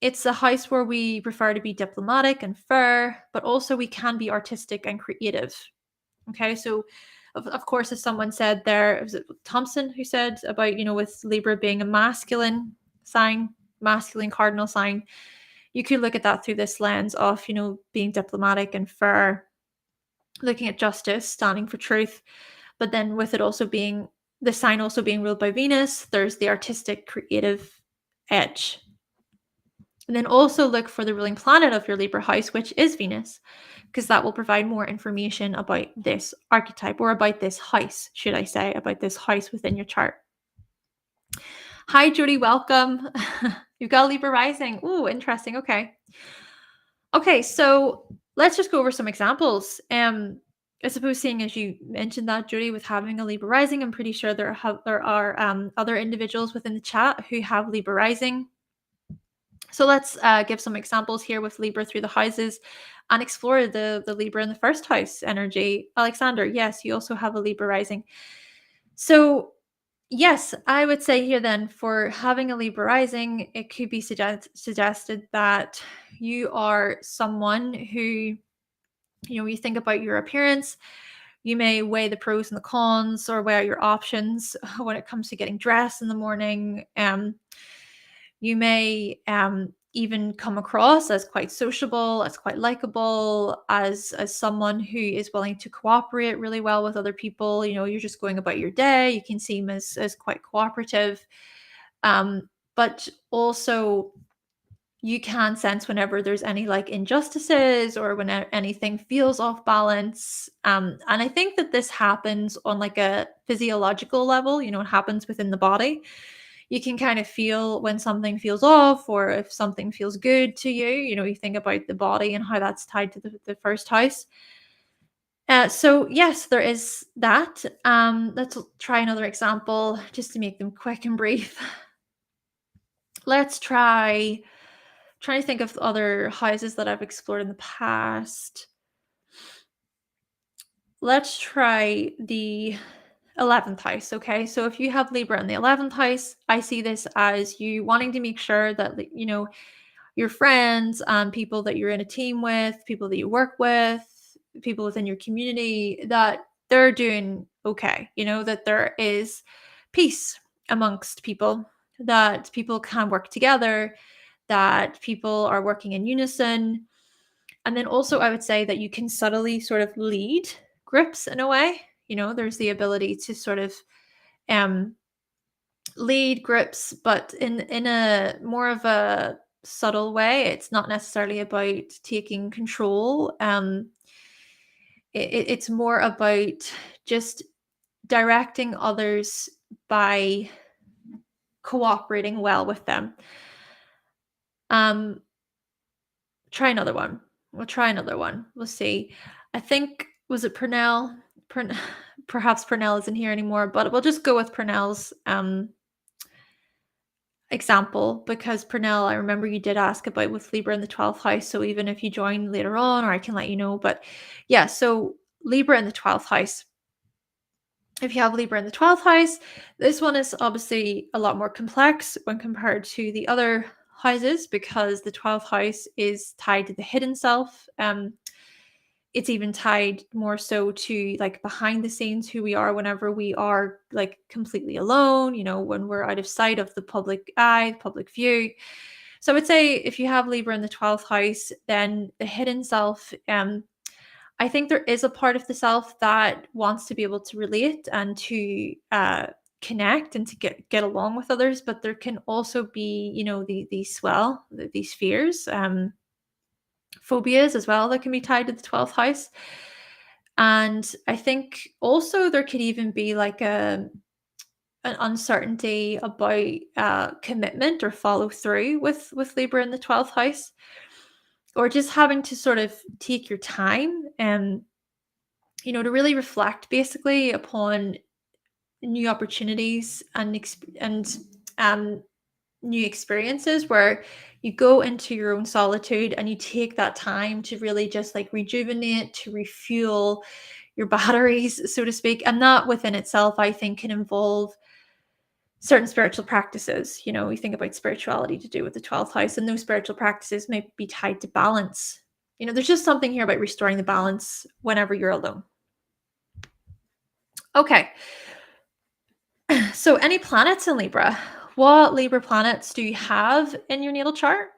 It's a house where we prefer to be diplomatic and fair, but also we can be artistic and creative. Okay, so of course, as someone said there, was it Thompson who said about, with Libra being a masculine sign, masculine cardinal sign, you could look at that through this lens of, being diplomatic and fair, looking at justice, standing for truth. But then with it also being the sign also being ruled by Venus, there's the artistic, creative edge. And then also look for the ruling planet of your Libra house, which is Venus, because that will provide more information about this archetype, or about this house, should I say, about this house within your chart. Hi, Jody, welcome. You've got Libra rising. Ooh, interesting. Okay. Okay, so let's just go over some examples. I suppose, seeing as you mentioned that, Judy, with having a Libra rising, I'm pretty sure there are other individuals within the chat who have Libra rising. So let's give some examples here with Libra through the houses and explore the Libra in the first house energy. Alexander, yes, you also have a Libra rising. So yes, I would say here then, for having a Libra rising, it could be suggested that you are someone who, you think about your appearance, you may weigh the pros and the cons, or weigh out your options when it comes to getting dressed in the morning. You may even come across as quite sociable, as quite likable, as someone who is willing to cooperate really well with other people. You're just going about your day. You can seem as quite cooperative, but also you can sense whenever there's any like injustices, or when anything feels off balance. And I think that this happens on like a physiological level. It happens within the body. You can kind of feel when something feels off, or if something feels good to you. You think about the body and how that's tied to the first house. So yes, there is that. Let's try another example just to make them quick and brief. Let's trying to think of other houses that I've explored in the past. Let's try the 11th house. Okay, so if you have Libra in the 11th house, I see this as you wanting to make sure that your friends and people that you're in a team with, people that you work with, people within your community, that they're doing okay. That there is peace amongst people, that people can work together, that people are working in unison. And then also, I would say that you can subtly sort of lead groups in a way. There's the ability to sort of lead groups, but in a more of a subtle way. It's not necessarily about taking control. It's more about just directing others by cooperating well with them. Try another one. We'll try another one. We'll see. I think, was it Purnell? Perhaps Purnell isn't here anymore, but we'll just go with Purnell's example, because Purnell, I remember you did ask about with Libra in the 12th house. So even if you join later on, or I can let you know. But yeah, so Libra in the 12th house. If you have Libra in the 12th house, this one is obviously a lot more complex when compared to the other houses, because the 12th house is tied to the hidden self. It's even tied more so to like behind the scenes, who we are whenever we are like completely alone, when we're out of sight of the public eye, public view. So I would say if you have Libra in the 12th house, then the hidden self, I think there is a part of the self that wants to be able to relate and to connect and to get along with others, but there can also be, these fears, phobias as well, that can be tied to the 12th house. And I think also there could even be like an uncertainty about commitment or follow through with Libra in the 12th house, or just having to sort of take your time and to really reflect basically upon new opportunities and new experiences, where you go into your own solitude and you take that time to really just like rejuvenate, to refuel your batteries, so to speak. And that within itself, I think, can involve certain spiritual practices. You think about spirituality to do with the 12th house, and those spiritual practices may be tied to balance. There's just something here about restoring the balance whenever you're alone. Okay. So any planets in Libra? What Libra planets do you have in your natal chart?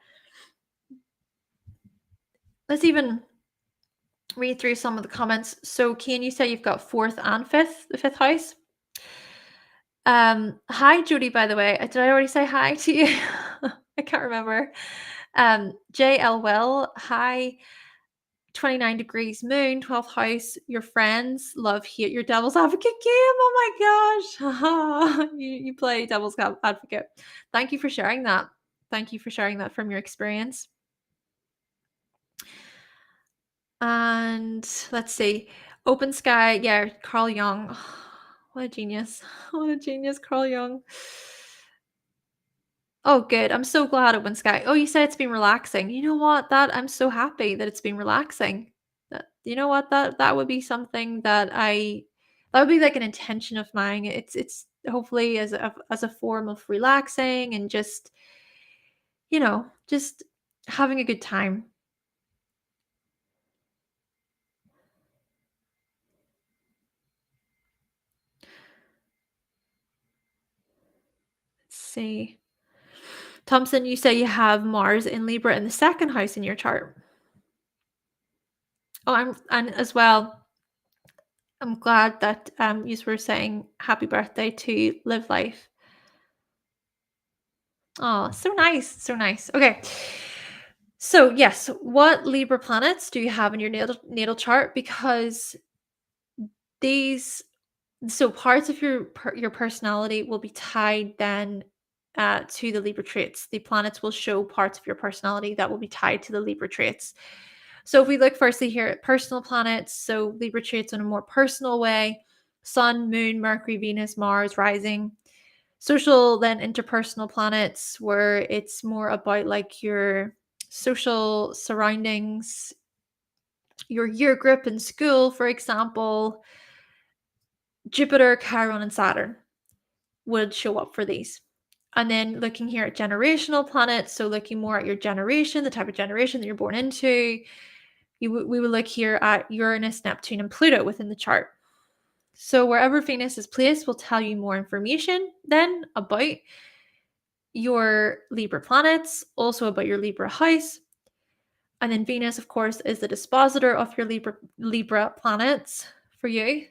Let's even read through some of the comments. So can you say you've got 4th and 5th, the 5th house? Hi Judy, by the way. Did I already say hi to you? I can't remember. JL Will, hi. 29 degrees moon, 12th house. Your friends love hate your devil's advocate game. Oh my gosh. you play devil's advocate. Thank you for sharing that. Thank you for sharing that from your experience. And let's see. Open Sky. Yeah, Carl Jung. What a genius. What a genius, Carl Jung. Oh, good. I'm so glad Open Sky. Oh, you said it's been relaxing. You know what? I'm so happy that it's been relaxing. You know what? That would be something that would be like an intention of mine. It's hopefully as a form of relaxing and just having a good time. Let's see. Thompson, you say you have Mars in Libra in the 2nd house in your chart. Oh, and as well, I'm glad that you were saying happy birthday to Live Life. Oh, so nice. So nice. Okay. So, yes, what Libra planets do you have in your natal chart? Because these parts of your personality will be tied then to the Libra traits. The planets will show parts of your personality that will be tied to the Libra traits. So if we look firstly here at personal planets, so Libra traits in a more personal way, Sun, Moon, Mercury, Venus, Mars, rising. Social, then interpersonal planets, where it's more about like your social surroundings, your year group in school, for example. Jupiter, Chiron, and Saturn would show up for these. And then looking here at generational planets, so looking more at your generation, the type of generation that you're born into, we would look here at Uranus, Neptune, and Pluto within the chart. So wherever Venus is placed will tell you more information then about your Libra planets, also about your Libra house. And then Venus, of course, is the dispositor of your Libra planets for you.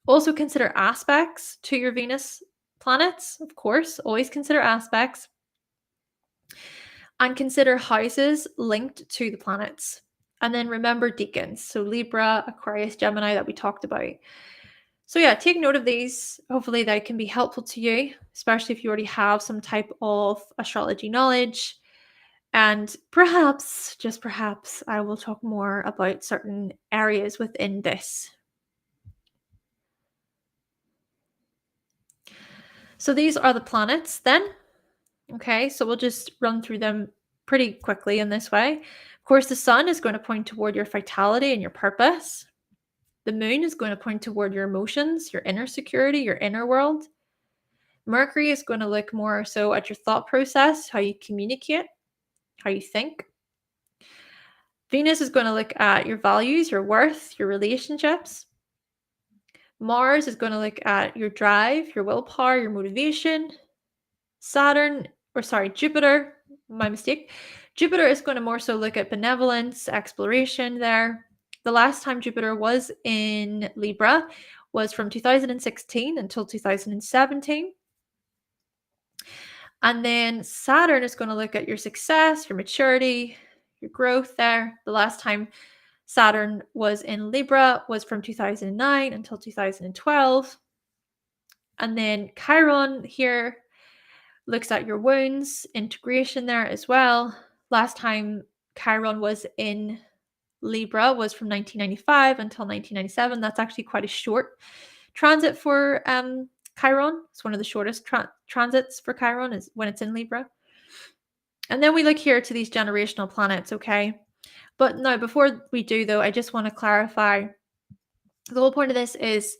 Also consider aspects to your Venus planets, of course, always consider aspects. And consider houses linked to the planets. And then remember Decans, so Libra, Aquarius, Gemini that we talked about. So yeah, take note of these. Hopefully that can be helpful to you, especially if you already have some type of astrology knowledge. And perhaps, just perhaps, I will talk more about certain areas within this. So these are the planets then. Okay, so we'll just run through them pretty quickly in this way. Of course, the sun is going to point toward your vitality and your purpose. The moon is going to point toward your emotions, your inner security, your inner world. Mercury is going to look more so at your thought process, how you communicate, how you think. Venus is going to look at your values, your worth, your relationships. Mars is going to look at your drive, your willpower, your motivation. Jupiter, my mistake. Jupiter is going to more so look at benevolence, exploration there. The last time Jupiter was in Libra was from 2016 until 2017. And then Saturn is going to look at your success, your maturity, your growth there. The last time Saturn was in Libra was from 2009 until 2012. And then Chiron here looks at your wounds, integration there as well. Last time Chiron was in Libra was from 1995 until 1997. That's actually quite a short transit for Chiron. It's one of the shortest transits for Chiron is when it's in Libra. And then we look here to these generational planets, okay? But now, before we do though, I just want to clarify the whole point of this is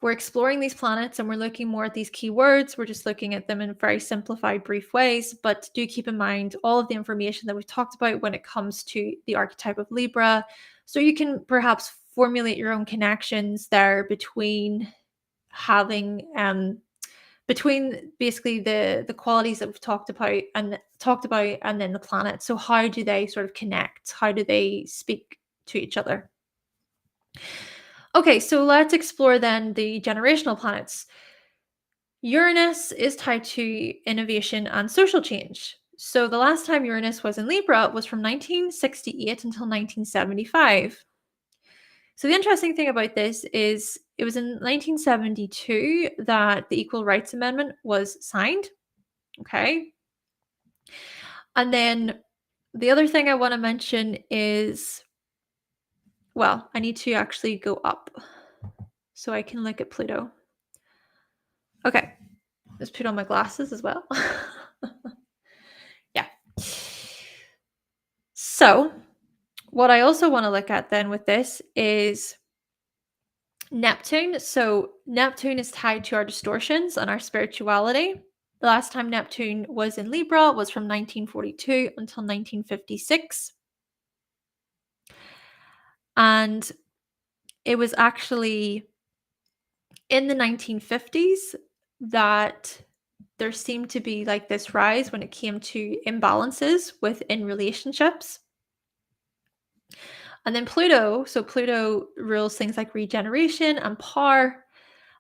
we're exploring these planets and we're looking more at these keywords. We're just looking at them in very simplified, brief ways. But do keep in mind all of the information that we've talked about when it comes to the archetype of Libra. So you can perhaps formulate your own connections there between having between basically the qualities that we've talked about and then the planet. So how do they sort of connect? How do they speak to each other? Okay, so let's explore then the generational planets. Uranus is tied to innovation and social change. So the last time Uranus was in Libra was from 1968 until 1975. So the interesting thing about this is it was in 1972 that the Equal Rights Amendment was signed. Okay. And then the other thing I want to mention is, well, I need to actually go up so I can look at Pluto. Okay. Let's put on my glasses as well. Yeah. So, what I also want to look at then with this is Neptune. So, Neptune is tied to our distortions and our spirituality. The last time Neptune was in Libra was from 1942 until 1956. And it was actually in the 1950s that there seemed to be like this rise when it came to imbalances within relationships. And then Pluto, so Pluto rules things like regeneration and power.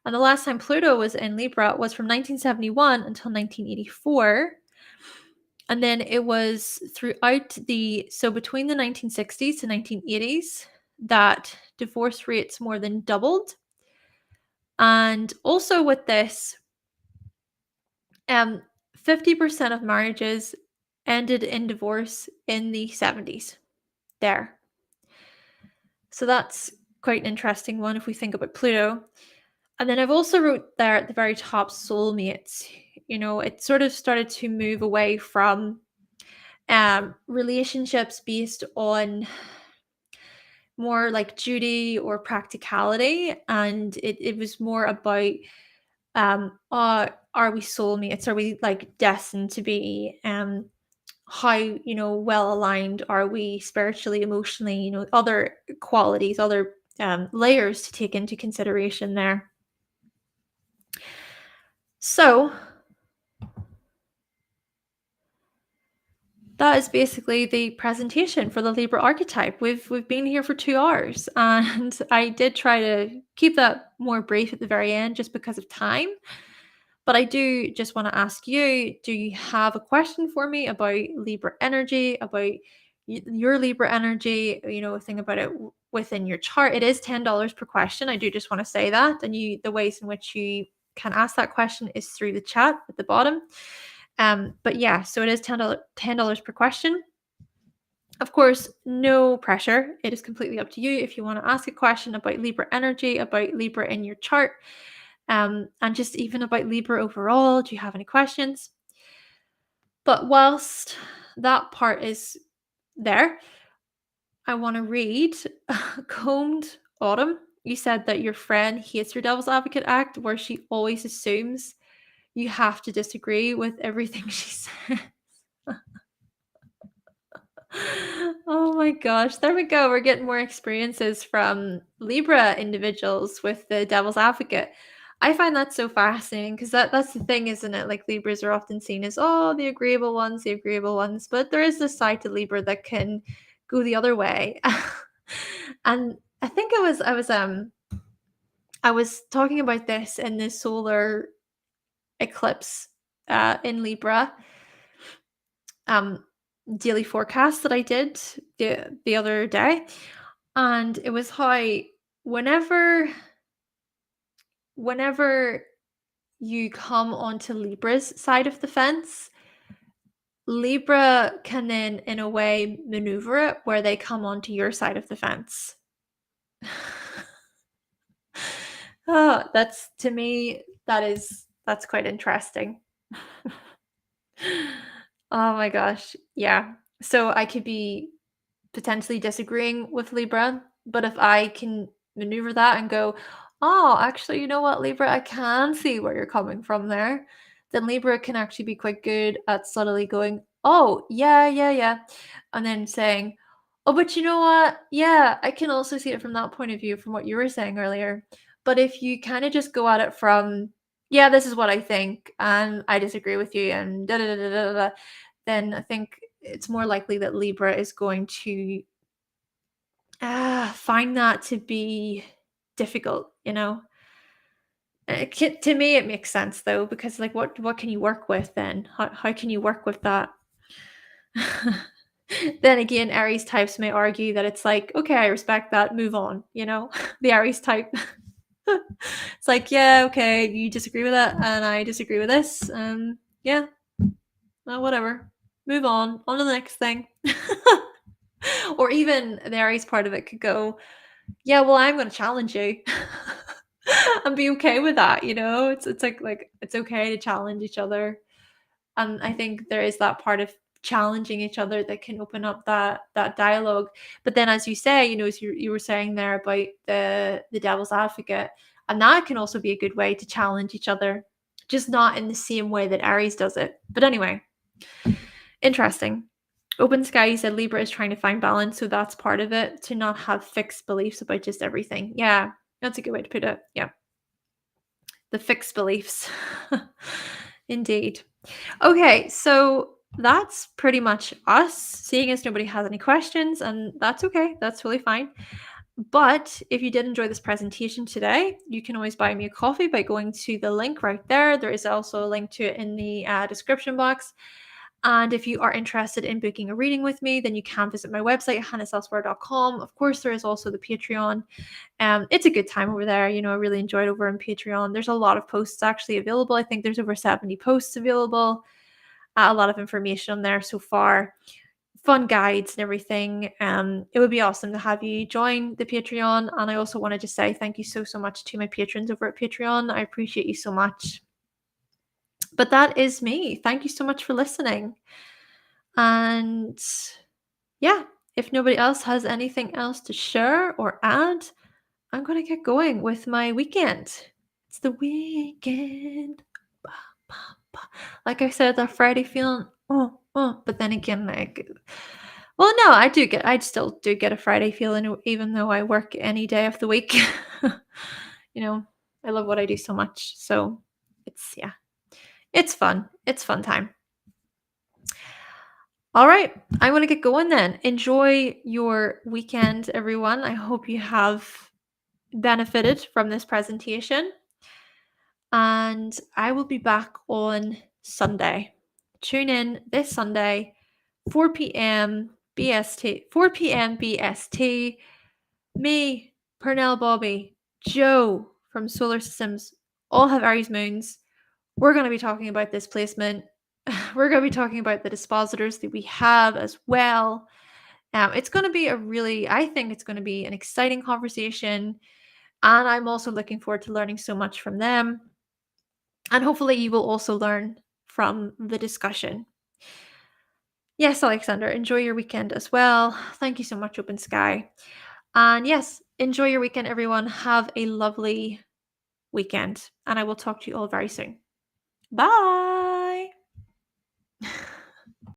And the last time Pluto was in Libra was from 1971 until 1984. And then it was between the 1960s to 1980s that divorce rates more than doubled. And also with this, 50% of marriages ended in divorce in the 70s there. So that's quite an interesting one if we think about Pluto. And then I've also wrote there at the very top soulmates. You know, it sort of started to move away from relationships based on more like duty or practicality. And it was more about are we soulmates? Are we like destined to be? How well aligned are we spiritually, emotionally? Other qualities, other layers to take into consideration there. So that is basically the presentation for the Libra archetype. We've been here for 2 hours, and I did try to keep that more brief at the very end just because of time. But I do just want to ask you, do you have a question for me about Libra energy, about your Libra energy, a thing about it within your chart? It is $10 per question. I do just want to say that. And the ways in which you can ask that question is through the chat at the bottom. But yeah, so it is $10 per question. Of course, no pressure. It is completely up to you if you want to ask a question about Libra energy, about Libra in your chart. And just even about Libra overall. Do you have any questions? But whilst that part is there, I want to read Combed Autumn. You said that your friend hates your Devil's Advocate act, where she always assumes you have to disagree with everything she says. Oh my gosh, there we go. We're getting more experiences from Libra individuals with the Devil's Advocate. I find that so fascinating because that's the thing, isn't it? Like Libras are often seen as the agreeable ones, but there is this side to Libra that can go the other way. And I think I was talking about this in the solar eclipse in Libra daily forecast that I did the other day, and it was how whenever you come onto Libra's side of the fence, Libra can then in a way maneuver it where they come onto your side of the fence. Oh, that's, to me, that's quite interesting. Oh my gosh. Yeah. So I could be potentially disagreeing with Libra, but if I can maneuver that and go, Oh, actually, you know what, Libra? I can see where you're coming from there. Then Libra can actually be quite good at subtly going, oh, yeah, yeah, yeah. And then saying, oh, but you know what? Yeah, I can also see it from that point of view, from what you were saying earlier. But if you kind of just go at it from, yeah, this is what I think, and I disagree with you, and da da da da da, da, then I think it's more likely that Libra is going to find that to be difficult, you know? To me, it makes sense though, because like, what can you work with then? How can you work with that? Then again, Aries types may argue that it's like, okay, I respect that, move on, you know? The Aries type. It's like, yeah, okay, you disagree with that, and I disagree with this. Yeah, well, whatever. Move on to the next thing. Or even the Aries part of it could go, yeah, well, I'm going to challenge you. And be okay with that, you know? It's like it's okay to challenge each other. And I think there is that part of challenging each other that can open up that dialogue. But then, as you say, you know, as you were saying there about the devil's advocate, and that can also be a good way to challenge each other, just not in the same way that Aries does it. But anyway, interesting. Open Sky, you said Libra is trying to find balance, so that's part of it, to not have fixed beliefs about just everything. Yeah, that's a good way to put it. Yeah, the fixed beliefs. Indeed. Okay, so that's pretty much us, seeing as nobody has any questions, and that's okay. That's totally fine. But if you did enjoy this presentation today, you can always buy me a coffee by going to the link right there. There is also a link to it in the description box. And if you are interested in booking a reading with me, then you can visit my website, hannahselsewhere.com. Of course, there is also the Patreon. It's a good time over there. You know, I really enjoyed over on Patreon. There's a lot of posts actually available. I think there's over 70 posts available. A lot of information on there so far. Fun guides and everything. It would be awesome to have you join the Patreon. And I also wanted to say thank you so much to my patrons over at Patreon. I appreciate you so much. But that is me. Thank you so much for listening. And yeah, if nobody else has anything else to share or add, I'm going to get going with my weekend. It's the weekend. Like I said, that Friday feeling, but then again, like, well, no, I still do get a Friday feeling, even though I work any day of the week. You know, I love what I do so much. So yeah, it's fun. It's fun time. All right, I'm going to get going then. Enjoy your weekend, everyone. I hope you have benefited from this presentation. And I will be back on Sunday. Tune in this Sunday, 4 p.m. BST, 4 p.m. BST. Me, Pernell Bobby, Joe from Solar Systems all have Aries moons. We're going to be talking about this placement. We're going to be talking about the dispositors that we have as well. It's going to be I think it's going to be an exciting conversation. And I'm also looking forward to learning so much from them. And hopefully you will also learn from the discussion. Yes, Alexander, enjoy your weekend as well. Thank you so much, Open Sky. And yes, enjoy your weekend, everyone. Have a lovely weekend. And I will talk to you all very soon. Bye.